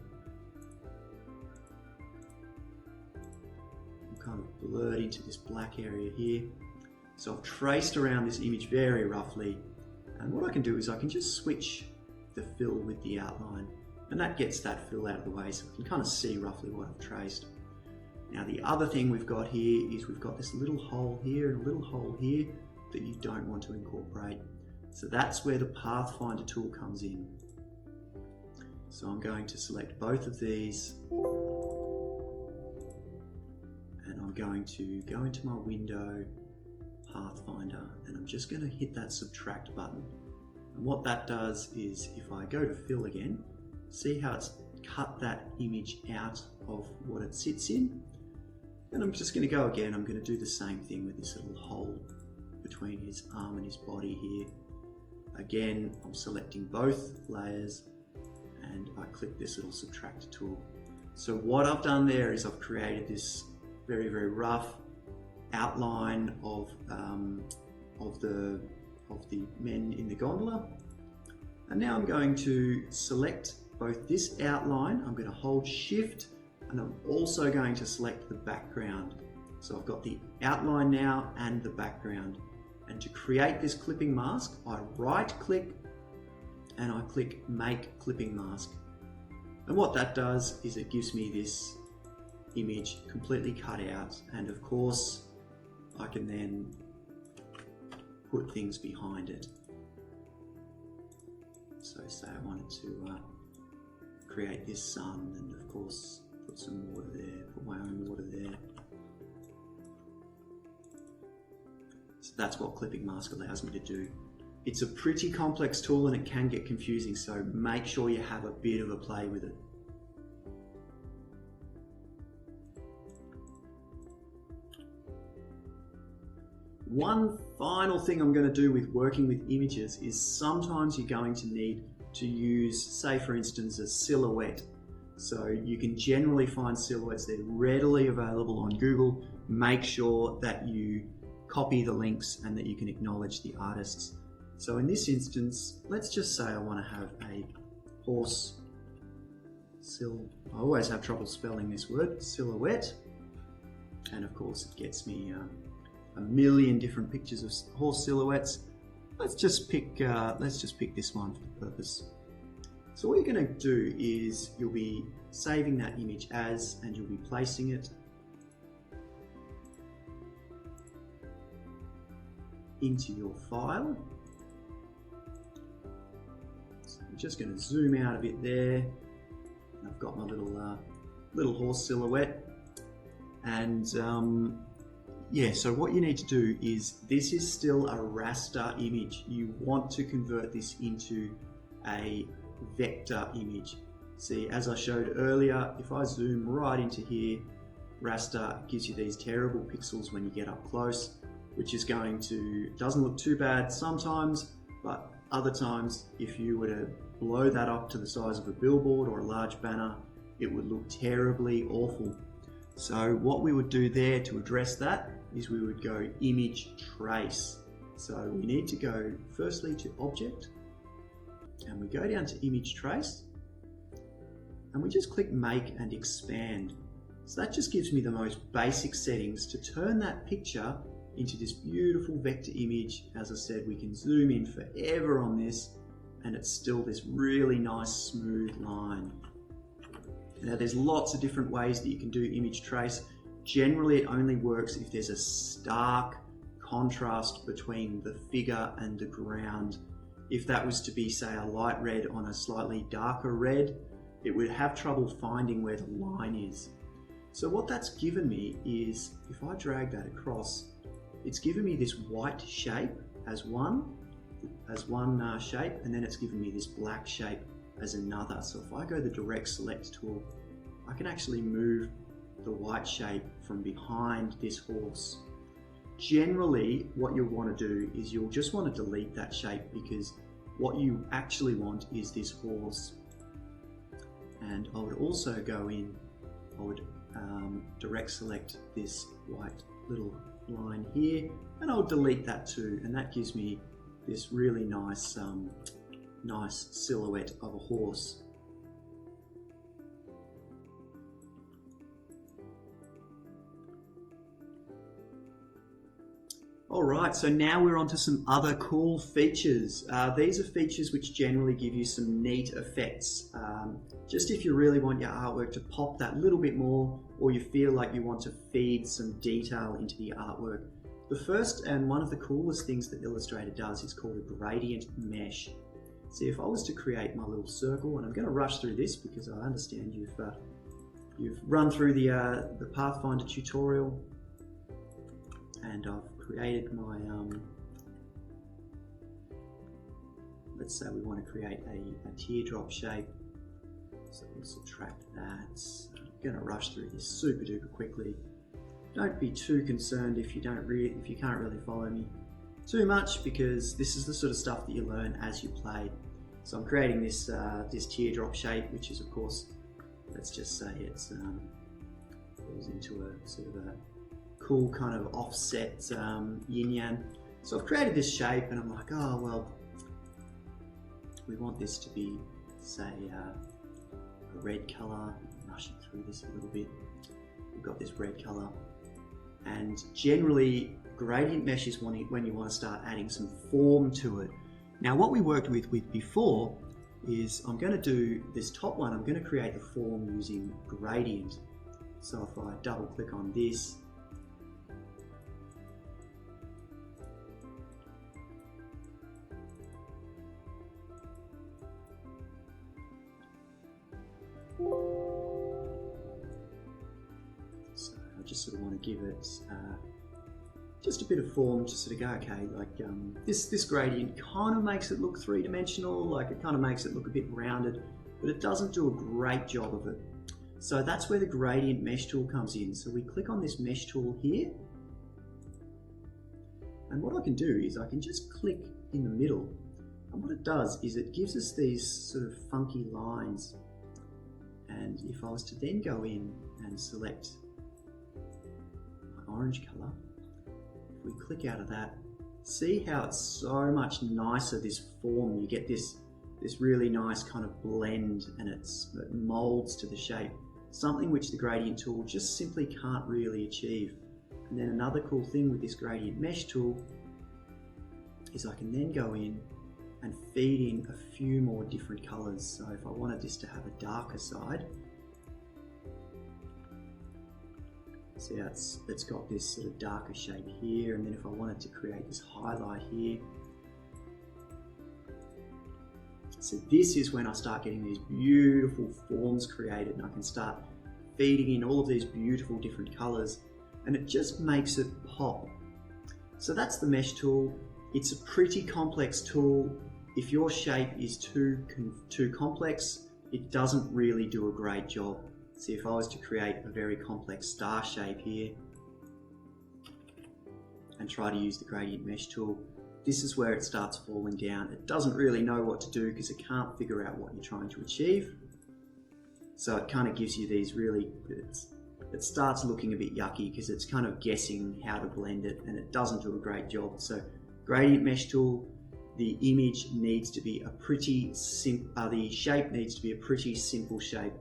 kind of blurred into this black area here. So I've traced around this image very roughly, and what I can do is I can just switch the fill with the outline, and that gets that fill out of the way, so I can kind of see roughly what I've traced. Now the other thing we've got here is we've got this little hole here and a little hole here that you don't want to incorporate. So that's where the Pathfinder tool comes in. So I'm going to select both of these, and I'm going to go into my window, Pathfinder, and I'm just going to hit that subtract button. And what that does is, if I go to fill again, see how it's cut that image out of what it sits in? And I'm just going to go again. I'm going to do the same thing with this little hole between his arm and his body here. Again, I'm selecting both layers and I click this little subtract tool. So what I've done there is I've created this very, very rough outline of the men in the gondola. And now I'm going to select both this outline. I'm going to hold shift, and I'm also going to select the background. So I've got the outline now and the background. And to create this clipping mask, I right click and I click make clipping mask. And what that does is it gives me this image completely cut out, and of course I can then put things behind it. So say I wanted to create this sun, and of course put some water there, put my own water there. So that's what clipping mask allows me to do. It's a pretty complex tool and it can get confusing, so make sure you have a bit of a play with it. One final thing I'm going to do with working with images is sometimes you're going to need to use, say for instance, a silhouette. So you can generally find silhouettes, they're readily available on Google. Make sure that you copy the links and that you can acknowledge the artists. So in this instance, let's just say I want to have a horse I always have trouble spelling this word, silhouette. And of course it gets me a million different pictures of horse silhouettes. Let's just pick this one for the purpose. So what you're going to do is you'll be saving that image as, and you'll be placing it into your file. So I'm just going to zoom out a bit there. I've got my little horse silhouette, and yeah, so what you need to do is, this is still a raster image. You want to convert this into a vector image. See, as I showed earlier, if I zoom right into here, raster gives you these terrible pixels when you get up close, which is doesn't look too bad sometimes, but other times, if you were to blow that up to the size of a billboard or a large banner, it would look terribly awful. So what we would do there to address that is we would go image trace. So we need to go firstly to object, and we go down to image trace, and we just click make and expand. So that just gives me the most basic settings to turn that picture into this beautiful vector image. As I said, we can zoom in forever on this and it's still this really nice smooth line. Now there's lots of different ways that you can do image trace. Generally it only works if there's a stark contrast between the figure and the ground. If that was to be, say, a light red on a slightly darker red, it would have trouble finding where the line is. So what that's given me is, if I drag that across, it's given me this white shape as one shape, and then it's given me this black shape as another. So if I go the direct select tool, I can actually move the white shape from behind this horse. Generally, what you'll want to do is you'll just want to delete that shape, because what you actually want is this horse. And I would also go in, I would direct select this white little line here, and I'll delete that too, and that gives me this really nice, nice silhouette of a horse. Alright, so now we're on to some other cool features. These are features which generally give you some neat effects. Just if you really want your artwork to pop that little bit more, or you feel like you want to feed some detail into the artwork. The first and one of the coolest things that Illustrator does is called a gradient mesh. See, if I was to create my little circle, and I'm going to rush through this because I understand you've run through the Pathfinder tutorial, and I've created my, let's say we want to create a teardrop shape, so we'll subtract that. I'm going to rush through this super duper quickly. Don't be too concerned if you can't really follow me too much, because this is the sort of stuff that you learn as you play. So I'm creating this this teardrop shape, which is, of course, let's just say it's goes into a sort of a cool kind of offset yin-yang. So I've created this shape and I'm like, oh well, we want this to be, say, a red colour. I'm rushing through this a little bit. We've got this red colour, and generally gradient mesh is when you want to start adding some form to it. Now what we worked with before is, I'm going to do this top one, I'm going to create the form using gradient. So if I double click on this, so I just sort of want to give it just a bit of form to sort of go, okay, like this gradient kind of makes it look three-dimensional, like it kind of makes it look a bit rounded, but it doesn't do a great job of it. So that's where the gradient mesh tool comes in. So we click on this mesh tool here, and what I can do is I can just click in the middle, and what it does is it gives us these sort of funky lines. And if I was to then go in and select my orange color, if we click out of that, see how it's so much nicer, this form. You get this really nice kind of blend, and it molds to the shape, something which the gradient tool just simply can't really achieve. And then another cool thing with this gradient mesh tool is I can then go in and feed in a few more different colors. So if I wanted this to have a darker side, see how it's got this sort of darker shape here, and then if I wanted to create this highlight here, so this is when I start getting these beautiful forms created, and I can start feeding in all of these beautiful different colors, and it just makes it pop. So that's the mesh tool. It's a pretty complex tool. If your shape is too complex, it doesn't really do a great job. See, if I was to create a very complex star shape here and try to use the gradient mesh tool, this is where it starts falling down. It doesn't really know what to do because it can't figure out what you're trying to achieve. So it kind of gives you these really, it starts looking a bit yucky because it's kind of guessing how to blend it, and it doesn't do a great job. So gradient mesh tool, the image needs to be a pretty simple, the shape needs to be a pretty simple shape.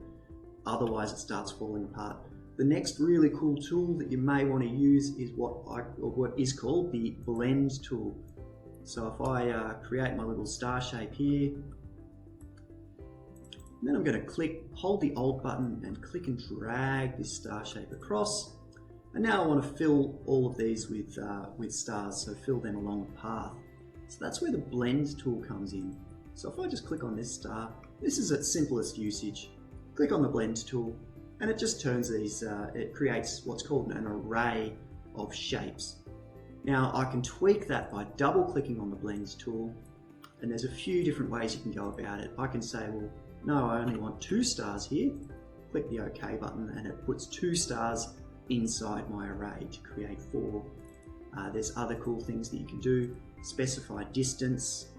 Otherwise it starts falling apart. The next really cool tool that you may want to use is what is called the blend tool. So if I create my little star shape here, and then I'm going to hold the Alt button and click and drag this star shape across. And now I want to fill all of these with stars, so fill them along the path. So that's where the blend tool comes in. So if I just click on this star, this is its simplest usage. Click on the blend tool, and it just turns these, it creates what's called an array of shapes. Now I can tweak that by double clicking on the blend tool, and there's a few different ways you can go about it. I can say, well, no, I only want 2 stars here. Click the OK button, and it puts 2 stars inside my array to create 4. There's other cool things that you can do. Specify distance.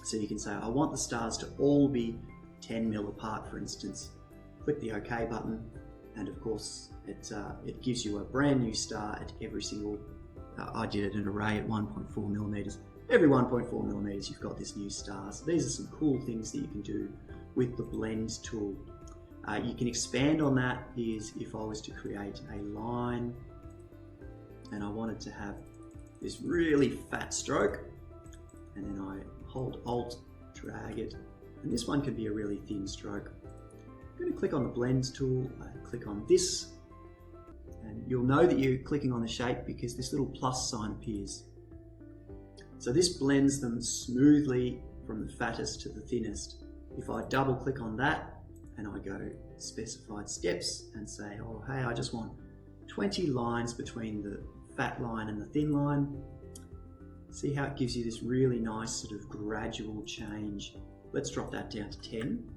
So you can say, I want the stars to all be 10 mil apart, for instance. Click the OK button, and of course it gives you a brand new star at every single, I did it an array at 1.4 millimeters. every 1.4 millimeters you've got this new star. So these are some cool things that you can do with the blend tool. You can expand on that is if I was to create a line and I wanted to have this really fat stroke, and then I hold Alt, drag it, and this one can be a really thin stroke. I'm going to click on the blend tool, click on this, and you'll know that you're clicking on the shape because this little plus sign appears. So this blends them smoothly from the fattest to the thinnest. If I double click on that and I go specified steps and say, oh hey, I just want 20 lines between the fat line and the thin line, see how it gives you this really nice sort of gradual change. Let's drop that down to 10,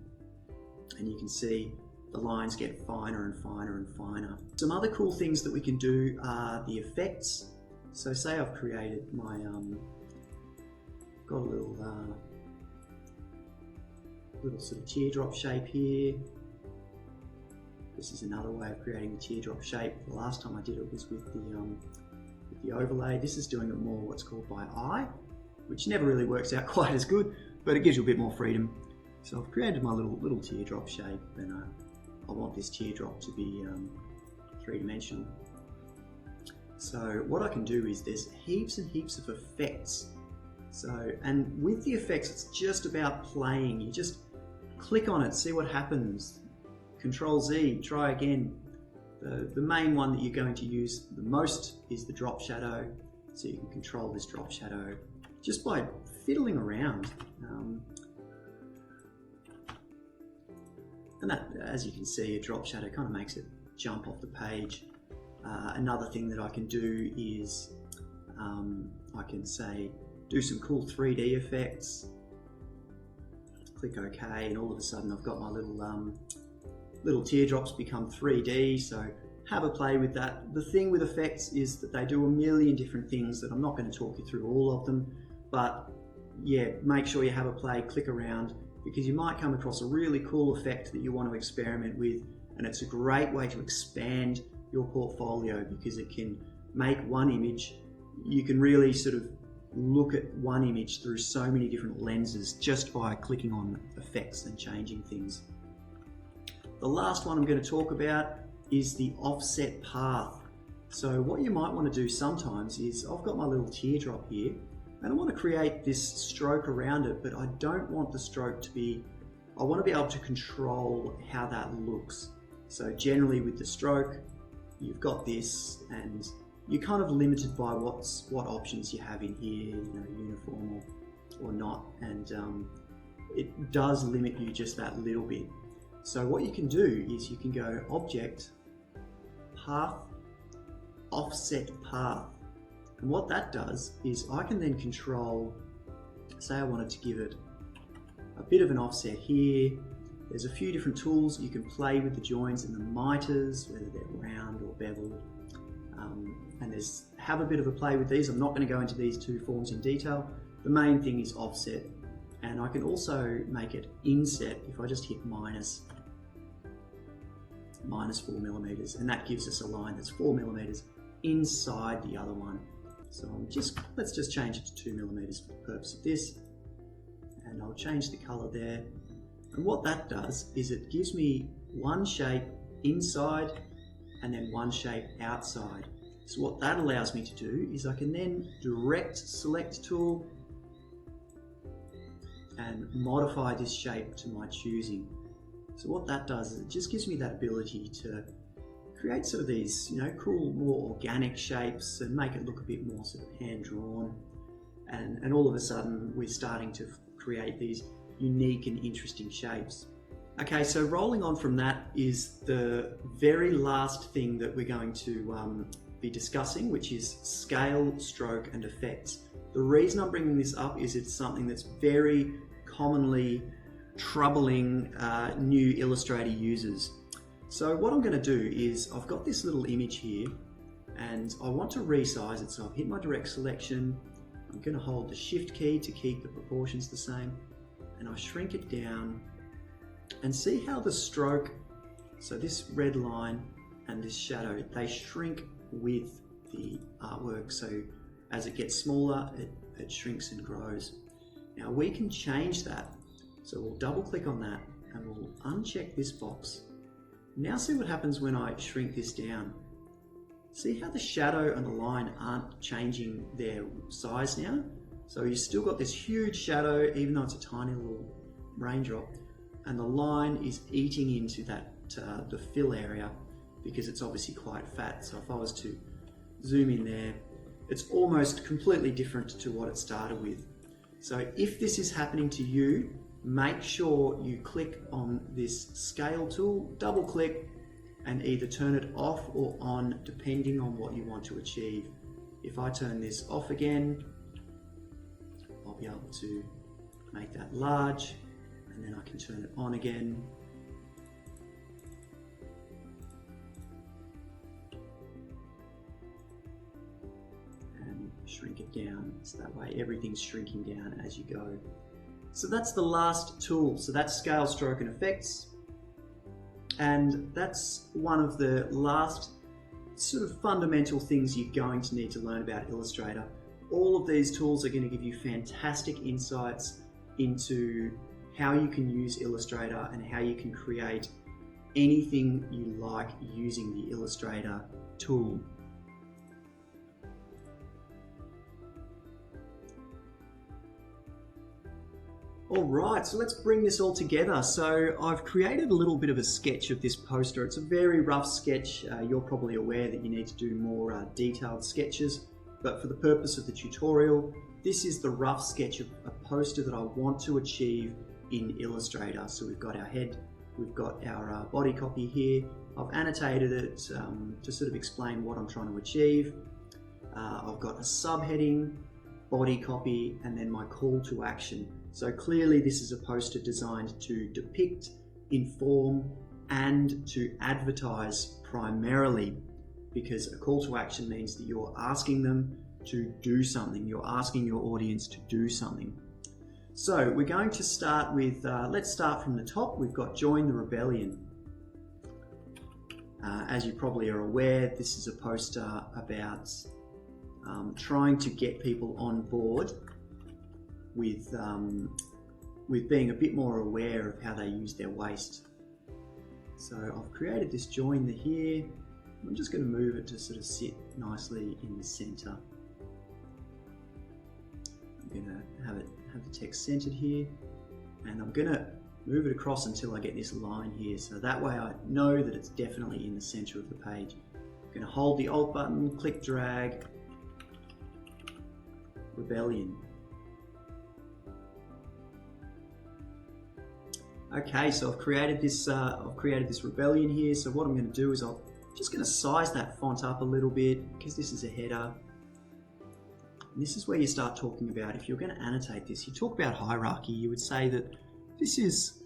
and you can see the lines get finer and finer and finer. Some other cool things that we can do are the effects. So say I've created my, got a little sort of teardrop shape here. This is another way of creating the teardrop shape. The last time I did it was with the overlay. This is doing it more what's called by eye, which never really works out quite as good, but it gives you a bit more freedom. So I've created my little teardrop shape, and I want this teardrop to be three-dimensional. So what I can do is there's heaps and heaps of effects. So, and with the effects, it's just about playing. You just click on it, see what happens. Control Z, try again. The main one that you're going to use the most is the drop shadow. So you can control this drop shadow just by fiddling around. And that, as you can see, a drop shadow kind of makes it jump off the page. Another thing that I can do is I can say, do some cool 3D effects. Click OK, and all of a sudden I've got my little teardrops become 3D. So have a play with that. The thing with effects is that they do a million different things that I'm not going to talk you through all of them, but yeah, make sure you have a play, click around, because you might come across a really cool effect that you want to experiment with, and it's a great way to expand your portfolio because it can make one image. You can really sort of look at one image through so many different lenses just by clicking on effects and changing things. The last one I'm going to talk about is the offset path. So what you might want to do sometimes is, I've got my little teardrop here and I want to create this stroke around it, but I don't want the stroke to be, I want to be able to control how that looks. So generally with the stroke, you've got this and you're kind of limited by what options you have in here, you know, uniform or not, and it does limit you just that little bit. So what you can do is you can go Object, Path, Offset Path, and what that does is I can then control, say I wanted to give it a bit of an offset here. There's a few different tools. You can play with the joins and the miters, whether they're round or beveled. And have a bit of a play with these. I'm not going to go into these two forms in detail. The main thing is offset, and I can also make it inset if I just hit minus 4 millimeters, and that gives us a line that's 4 millimeters inside the other one. So let's just change it to 2 millimeters for the purpose of this, and I'll change the color there. And what that does is it gives me one shape inside and then one shape outside. So what that allows me to do is I can then direct select tool and modify this shape to my choosing. So what that does is it just gives me that ability to create sort of these, you know, cool, more organic shapes and make it look a bit more sort of hand-drawn. And all of a sudden we're starting to create these unique and interesting shapes. Okay, so rolling on from that is the very last thing that we're going to be discussing, which is scale, stroke, and effects. The reason I'm bringing this up is it's something that's very commonly troubling new Illustrator users. So what I'm going to do is I've got this little image here and I want to resize it. So I've hit my direct selection. I'm going to hold the Shift key to keep the proportions the same, and I shrink it down and see how the stroke, so this red line and this shadow, they shrink with the artwork. So as it gets smaller, it shrinks and grows. Now we can change that. So we'll double click on that and we'll uncheck this box. Now see what happens when I shrink this down. See how the shadow and the line aren't changing their size now? So you've still got this huge shadow, even though it's a tiny little raindrop, and the line is eating into that the fill area because it's obviously quite fat. So if I was to zoom in there, it's almost completely different to what it started with. So if this is happening to you, make sure you click on this scale tool, double click, and either turn it off or on depending on what you want to achieve. If I turn this off again, I'll be able to make that large, and then I can turn it on again. And shrink it down, so that way everything's shrinking down as you go. So that's the last tool. So that's scale, stroke, and effects. And that's one of the last sort of fundamental things you're going to need to learn about Illustrator. All of these tools are going to give you fantastic insights into how you can use Illustrator and how you can create anything you like using the Illustrator tool. All right, so let's bring this all together. So I've created a little bit of a sketch of this poster. It's a very rough sketch. You're probably aware that you need to do more detailed sketches, but for the purpose of the tutorial, this is the rough sketch of a poster that I want to achieve in Illustrator. So we've got our head, we've got our body copy here. I've annotated it to sort of explain what I'm trying to achieve. I've got a subheading, body copy, and then my call to action. So clearly this is a poster designed to depict, inform, and to advertise primarily, because a call to action means that you're asking them to do something. You're asking your audience to do something. So we're going to start with, let's start from the top. We've got Join the Rebellion. As you probably are aware, this is a poster about trying to get people on board with being a bit more aware of how they use their waste. So I've created this join here. I'm just going to move it to sort of sit nicely in the center. I'm going to have the text centered here, and I'm going to move it across until I get this line here. So that way I know that it's definitely in the center of the page. I'm going to hold the Alt button, click, drag, Rebellion. Okay, so I've created this rebellion here. So what I'm going to do is I'm just going to size that font up a little bit because this is a header. And this is where you start talking about, if you're going to annotate this, you talk about hierarchy. You would say that this is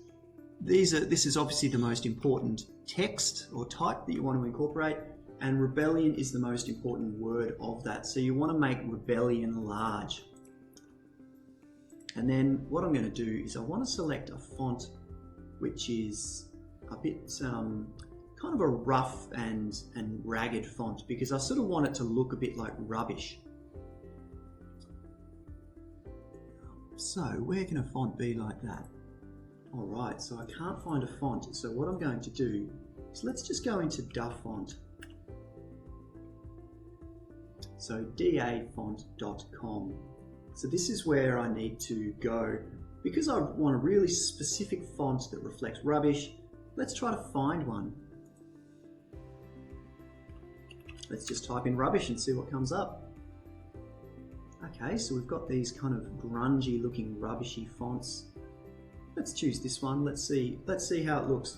obviously the most important text or type that you want to incorporate, and rebellion is the most important word of that. So you want to make rebellion large. And then what I'm going to do is I want to select a font which is a bit kind of a rough and ragged font, because I sort of want it to look a bit like rubbish. So where can a font be like that? All right, so I can't find a font. So what I'm going to do is let's just go into DaFont. So dafont.com. So this is where I need to go. Because I want a really specific font that reflects rubbish, let's try to find one. Let's just type in rubbish and see what comes up. Okay, so we've got these kind of grungy looking rubbishy fonts. Let's choose this one. Let's see how it looks.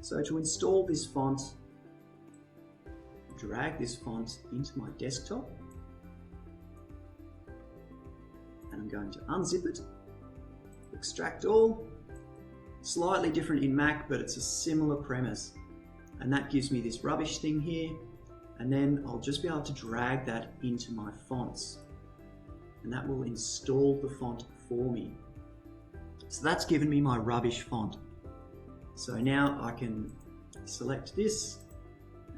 So to install this font, drag this font into my desktop. And I'm going to unzip it, extract all. Slightly different in Mac, but it's a similar premise. And that gives me this rubbish thing here. And then I'll just be able to drag that into my fonts. And that will install the font for me. So that's given me my rubbish font. So now I can select this,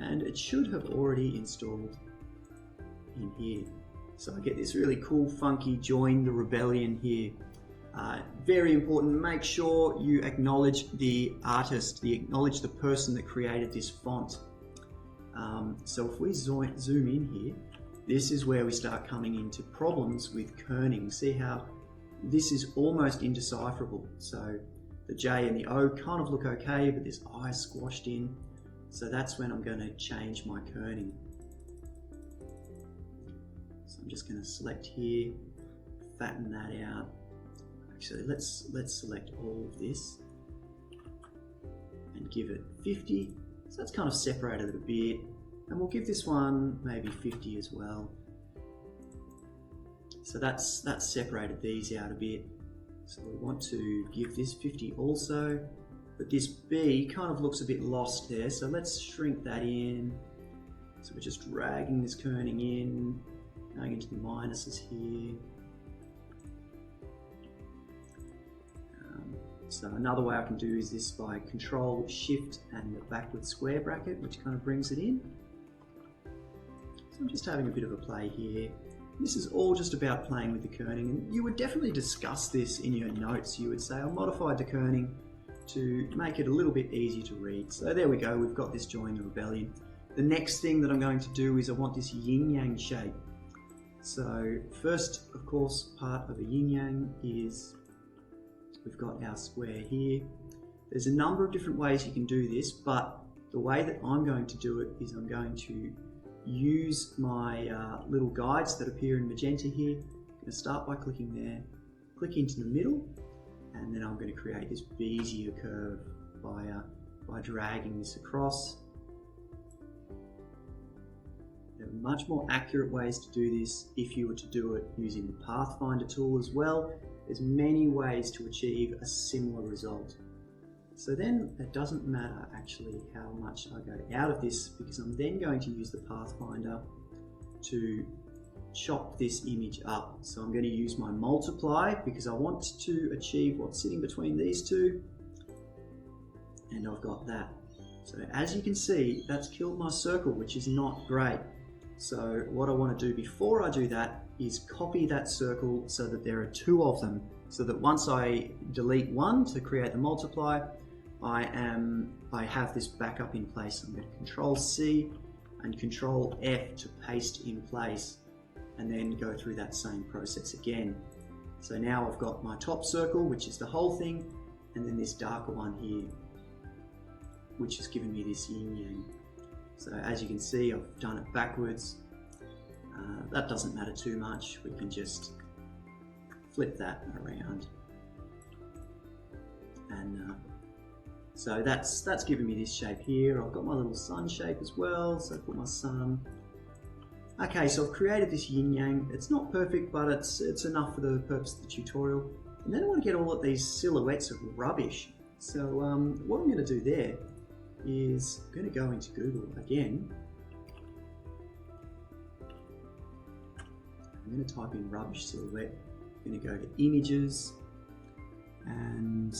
and it should have already installed. in here. So I get this really cool, funky join the rebellion here. Very important, make sure you acknowledge the artist, acknowledge the person that created this font. So if we zoom in here, this is where we start coming into problems with kerning. See how this is almost indecipherable. So the J and the O kind of look okay, but this I is squashed in. So that's when I'm going to change my kerning. So I'm just going to select here, fatten that out. Actually, let's select all of this and give it 50. So that's kind of separated it a bit. And we'll give this one maybe 50 as well. So that's separated these out a bit. So we want to give this 50 also. But this B kind of looks a bit lost there. So let's shrink that in. So we're just dragging this kerning in, going into the minuses here. So another way I can do is this by Control, Shift and the backward square bracket, which kind of brings it in. So I'm just having a bit of a play here. This is all just about playing with the kerning, and you would definitely discuss this in your notes. You would say, I modified the kerning to make it a little bit easier to read. So there we go, we've got this join the rebellion. The next thing that I'm going to do is I want this yin-yang shape. So first, of course, part of a yin-yang is we've got our square here. There's a number of different ways you can do this, but the way that I'm going to do it is I'm going to use my little guides that appear in magenta here. I'm going to start by clicking there, click into the middle, and then I'm going to create this Bezier curve by dragging this across. There are much more accurate ways to do this if you were to do it using the Pathfinder tool as well. There's many ways to achieve a similar result. So then it doesn't matter actually how much I go out of this, because I'm then going to use the Pathfinder to chop this image up. So I'm going to use my multiply because I want to achieve what's sitting between these two, and I've got that. So as you can see, that's killed my circle, which is not great. So what I want to do before I do that is copy that circle so that there are two of them, so that once I delete one to create the multiply, I have this backup in place. I'm going to Control C and Control F to paste in place, and then go through that same process again. So now I've got my top circle, which is the whole thing, and then this darker one here, which has given me this yin-yang. So as you can see, I've done it backwards. That doesn't matter too much. We can just flip that around. And so that's given me this shape here. I've got my little sun shape as well, so I put my sun. Okay, so I've created this yin-yang. It's not perfect, but it's enough for the purpose of the tutorial. And then I want to get all of these silhouettes of rubbish. So what I'm going to do there is I'm going to go into Google again. I'm going to type in rubbish silhouette. I'm going to go to images, and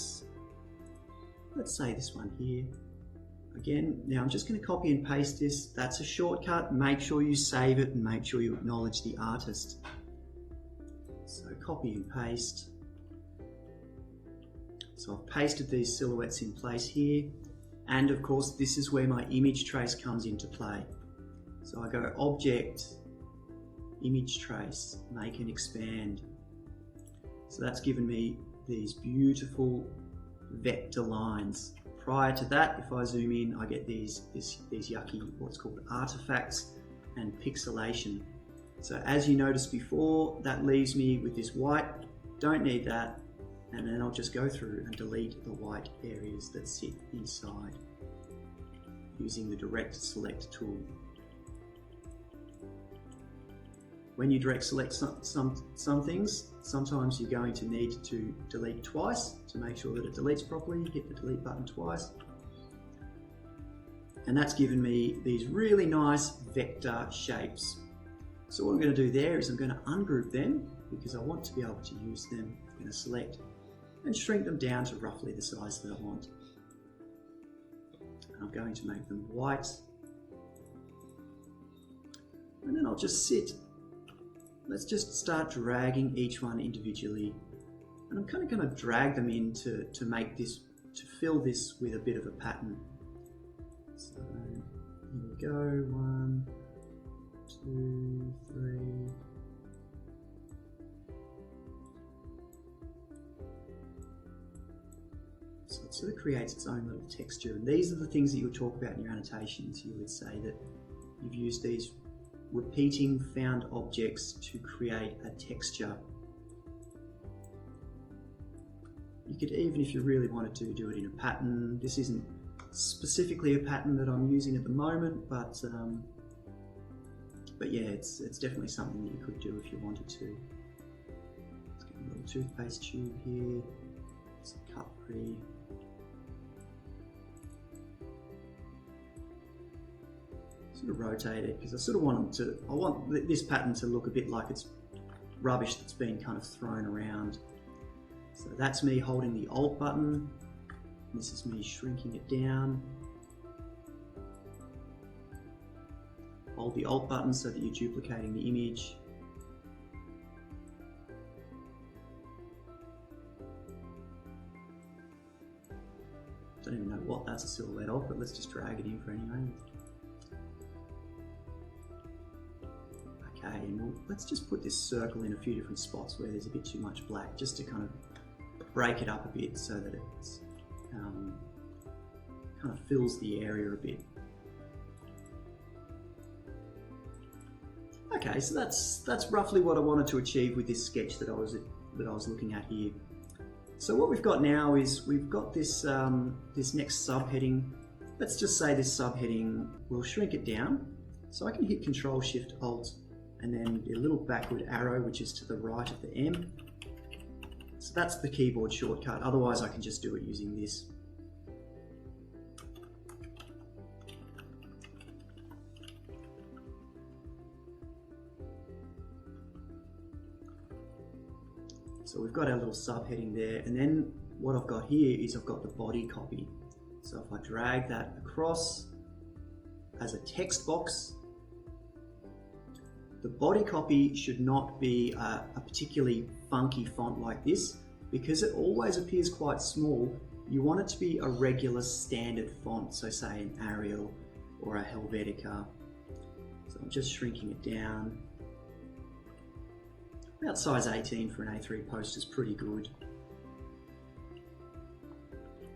let's say this one here. Again, now I'm just going to copy and paste this. That's a shortcut. Make sure you save it and make sure you acknowledge the artist. So copy and paste. So I've pasted these silhouettes in place here. And of course, this is where my image trace comes into play. So I go Object, Image Trace, Make and Expand. So that's given me these beautiful vector lines. Prior to that, if I zoom in, I get these yucky, what's called artifacts and pixelation. So as you noticed before, that leaves me with this white. Don't need that. And then I'll just go through and delete the white areas that sit inside using the Direct Select tool. When you direct select some things, sometimes you're going to need to delete twice to make sure that it deletes properly. Hit the delete button twice. And that's given me these really nice vector shapes. So what I'm going to do there is I'm going to ungroup them because I want to be able to use them. I'm going to select and shrink them down to roughly the size that I want. And I'm going to make them white. And then I'll just sit let's just start dragging each one individually. And I'm kind of going to drag them in to make this, to fill this with a bit of a pattern. So here we go, 1, 2, 3. So it sort of creates its own little texture. And these are the things that you would talk about in your annotations. You would say that you've used these repeating found objects to create a texture. You could, even if you really wanted to, do it in a pattern. This isn't specifically a pattern that I'm using at the moment, but yeah, it's definitely something that you could do if you wanted to. Let's get a little toothpaste tube here, some cutlery. Sort of rotate it because I sort of want I want this pattern to look a bit like it's rubbish that's been kind of thrown around. So that's me holding the Alt button. This is me shrinking it down. Hold the Alt button so that you're duplicating the image. Don't even know what that's a silhouette of, but let's just drag it in for anyway. Okay, and let's just put this circle in a few different spots where there's a bit too much black, just to kind of break it up a bit so that it's kind of fills the area a bit. Okay, so that's roughly what I wanted to achieve with this sketch that I was looking at here. So what we've got now is we've got this this next subheading. Let's just say this subheading, we'll shrink it down. So I can hit Control Shift Alt and then the little backward arrow, which is to the right of the M. So that's the keyboard shortcut. Otherwise I can just do it using this. So we've got our little subheading there, and then what I've got here is I've got the body copy. So if I drag that across as a text box, the body copy should not be a particularly funky font like this, because it always appears quite small. You want it to be a regular standard font, so say an Arial or a Helvetica. So I'm just shrinking it down. About size 18 for an A3 post is pretty good.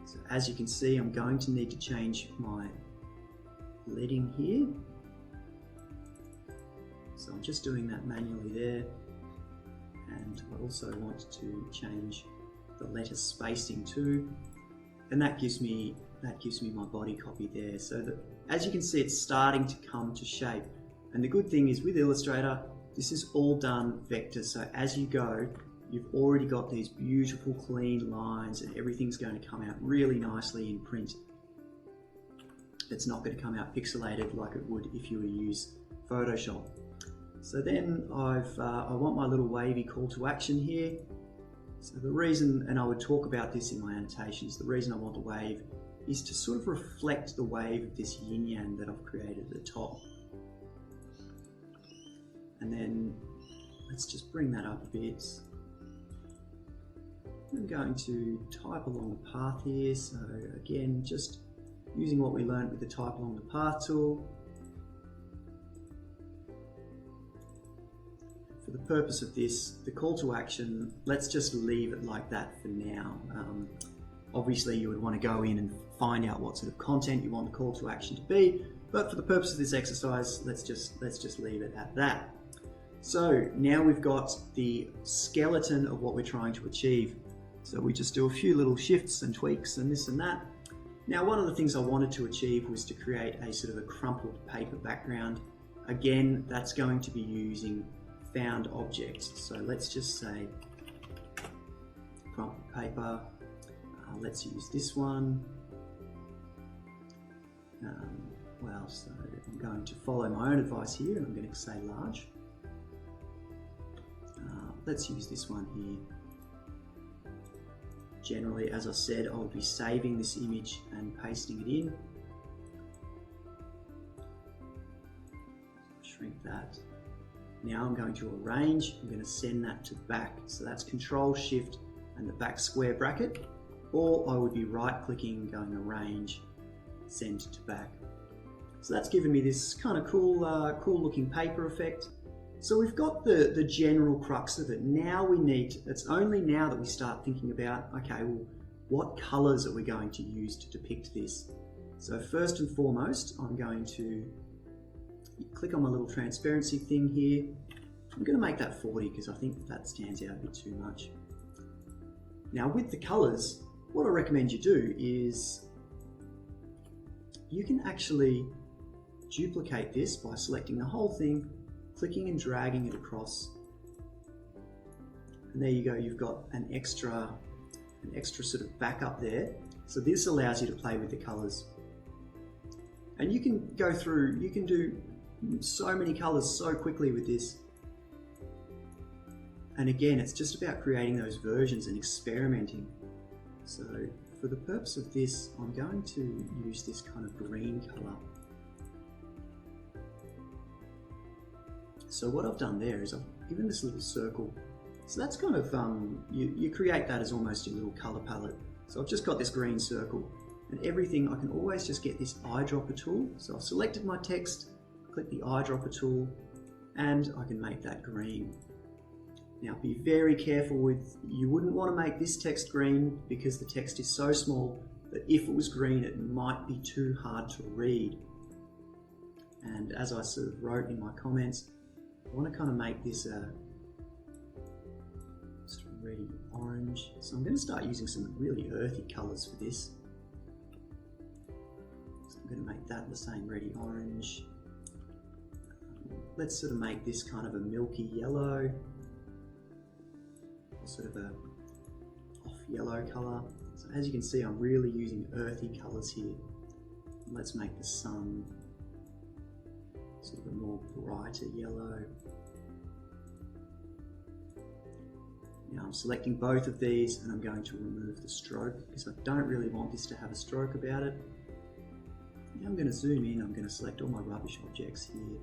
So as you can see, I'm going to need to change my leading here. So I'm just doing that manually there. And I also want to change the letter spacing too. And that gives me my body copy there. So that, as you can see, it's starting to come to shape. And the good thing is with Illustrator, this is all done vector, so as you go, you've already got these beautiful clean lines and everything's going to come out really nicely in print. It's not going to come out pixelated like it would if you were to use Photoshop. So then I want my little wavy call to action here. So the reason, and I would talk about this in my annotations, the reason I want the wave is to sort of reflect the wave of this yin-yang that I've created at the top. And then let's just bring that up a bit. I'm going to type along the path here. So again, just using what we learned with the type along the path tool. For the purpose of this, the call to action, let's just leave it like that for now. Obviously you would want to go in and find out what sort of content you want the call to action to be, but for the purpose of this exercise, let's just leave it at that. So now we've got the skeleton of what we're trying to achieve. So we just do a few little shifts and tweaks and this and that. Now one of the things I wanted to achieve was to create a sort of a crumpled paper background. Again, that's going to be using found objects. So let's just say crumpled paper. Let's use this one. So I'm going to follow my own advice here and I'm going to say large. Let's use this one here. Generally, as I said, I'll be saving this image and pasting it in. Shrink that. Now I'm going to arrange, I'm going to send that to back. So that's Control Shift and the back square bracket, or I would be right clicking, going arrange, send to back. So that's given me this kind of cool looking paper effect. So we've got the general crux of it. Now we need, it's only now that we start thinking about, okay, well, what colors are we going to use to depict this? So first and foremost, I'm going to click on my little transparency thing here. I'm going to make that 40 because I think that stands out a bit too much. Now with the colors, what I recommend you do is you can actually duplicate this by selecting the whole thing, clicking and dragging it across. And there you go, you've got an extra sort of backup there. So this allows you to play with the colors. And you can go through, you can do so many colors so quickly with this. And again, it's just about creating those versions and experimenting. So for the purpose of this, I'm going to use this kind of green color. So what I've done there is I've given this little circle. So that's kind of, you create that as almost your little color palette. So I've just got this green circle, and everything, I can always just get this eyedropper tool. So I've selected my text, click the eyedropper tool, and I can make that green. Now be very careful with, you wouldn't want to make this text green because the text is so small that if it was green it might be too hard to read. And as I sort of wrote in my comments, I want to kind of make this a sort of reddy orange. So I'm going to start using some really earthy colours for this. So I'm going to make that the same reddy orange. Let's sort of make this kind of a milky yellow, sort of a off yellow colour. So as you can see, I'm really using earthy colours here. And let's make the sun sort of a more brighter yellow. Now I'm selecting both of these and I'm going to remove the stroke because I don't really want this to have a stroke about it. Now I'm going to zoom in, I'm going to select all my rubbish objects here.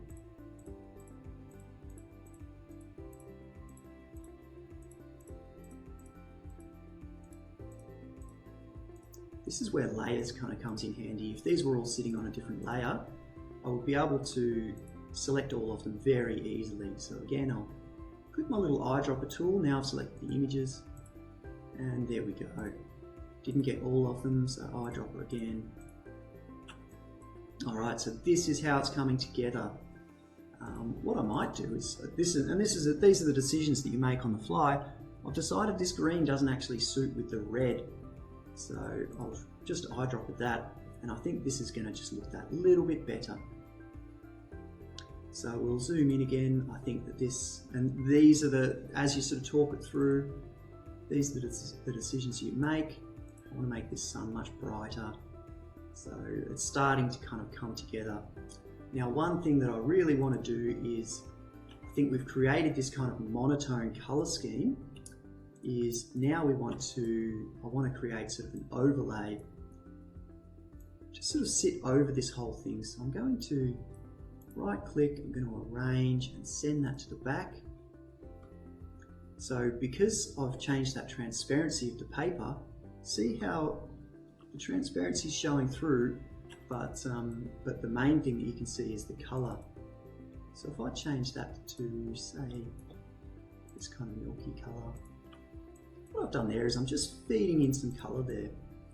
This is where layers kind of comes in handy. If these were all sitting on a different layer, I would be able to select all of them very easily. So again, I'll click my little eyedropper tool. Now I've selected the images, and there we go. Didn't get all of them, so eyedropper again. All right, so this is how it's coming together. What I might do is, these are the decisions that you make on the fly. I've decided this green doesn't actually suit with the red. So I'll just eyedropper that, and I think this is going to just look that little bit better. So we'll zoom in again. I think that this, and these are the, as you sort of talk it through, these are the decisions you make. I want to make this sun much brighter. So it's starting to kind of come together. Now one thing that I really want to do is, I think we've created this kind of monotone color scheme, is now I want to create sort of an overlay, just sort of sit over this whole thing. So I'm going to right click, I'm going to arrange and send that to the back. So because I've changed that transparency of the paper, see how the transparency is showing through, but the main thing that you can see is the color. So if I change that to, say, this kind of milky color, what I've done there is I'm just feeding in some color there.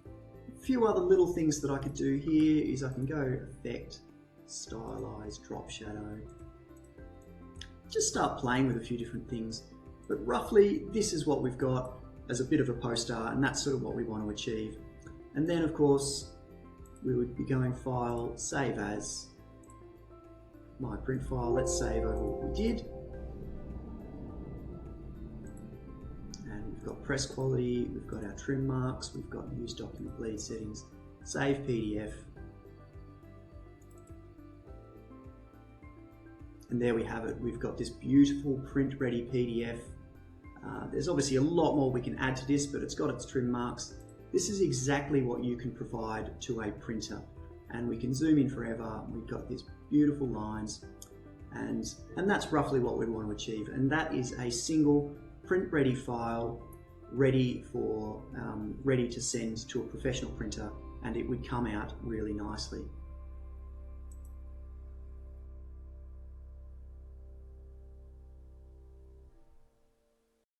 A few other little things that I could do here is I can go Effect, Stylize, Drop Shadow. Just start playing with a few different things. But roughly, this is what we've got as a bit of a poster, and that's sort of what we want to achieve. And then, of course, we would be going File, Save As, my print file. Let's save over what we did. We've got press quality, we've got our trim marks, we've got use document bleed settings, save PDF. And there we have it. We've got this beautiful print ready PDF. There's obviously a lot more we can add to this, but it's got its trim marks. This is exactly what you can provide to a printer. And we can zoom in forever. We've got these beautiful lines. And that's roughly what we want to achieve. And that is a single print-ready file ready to send to a professional printer, and it would come out really nicely.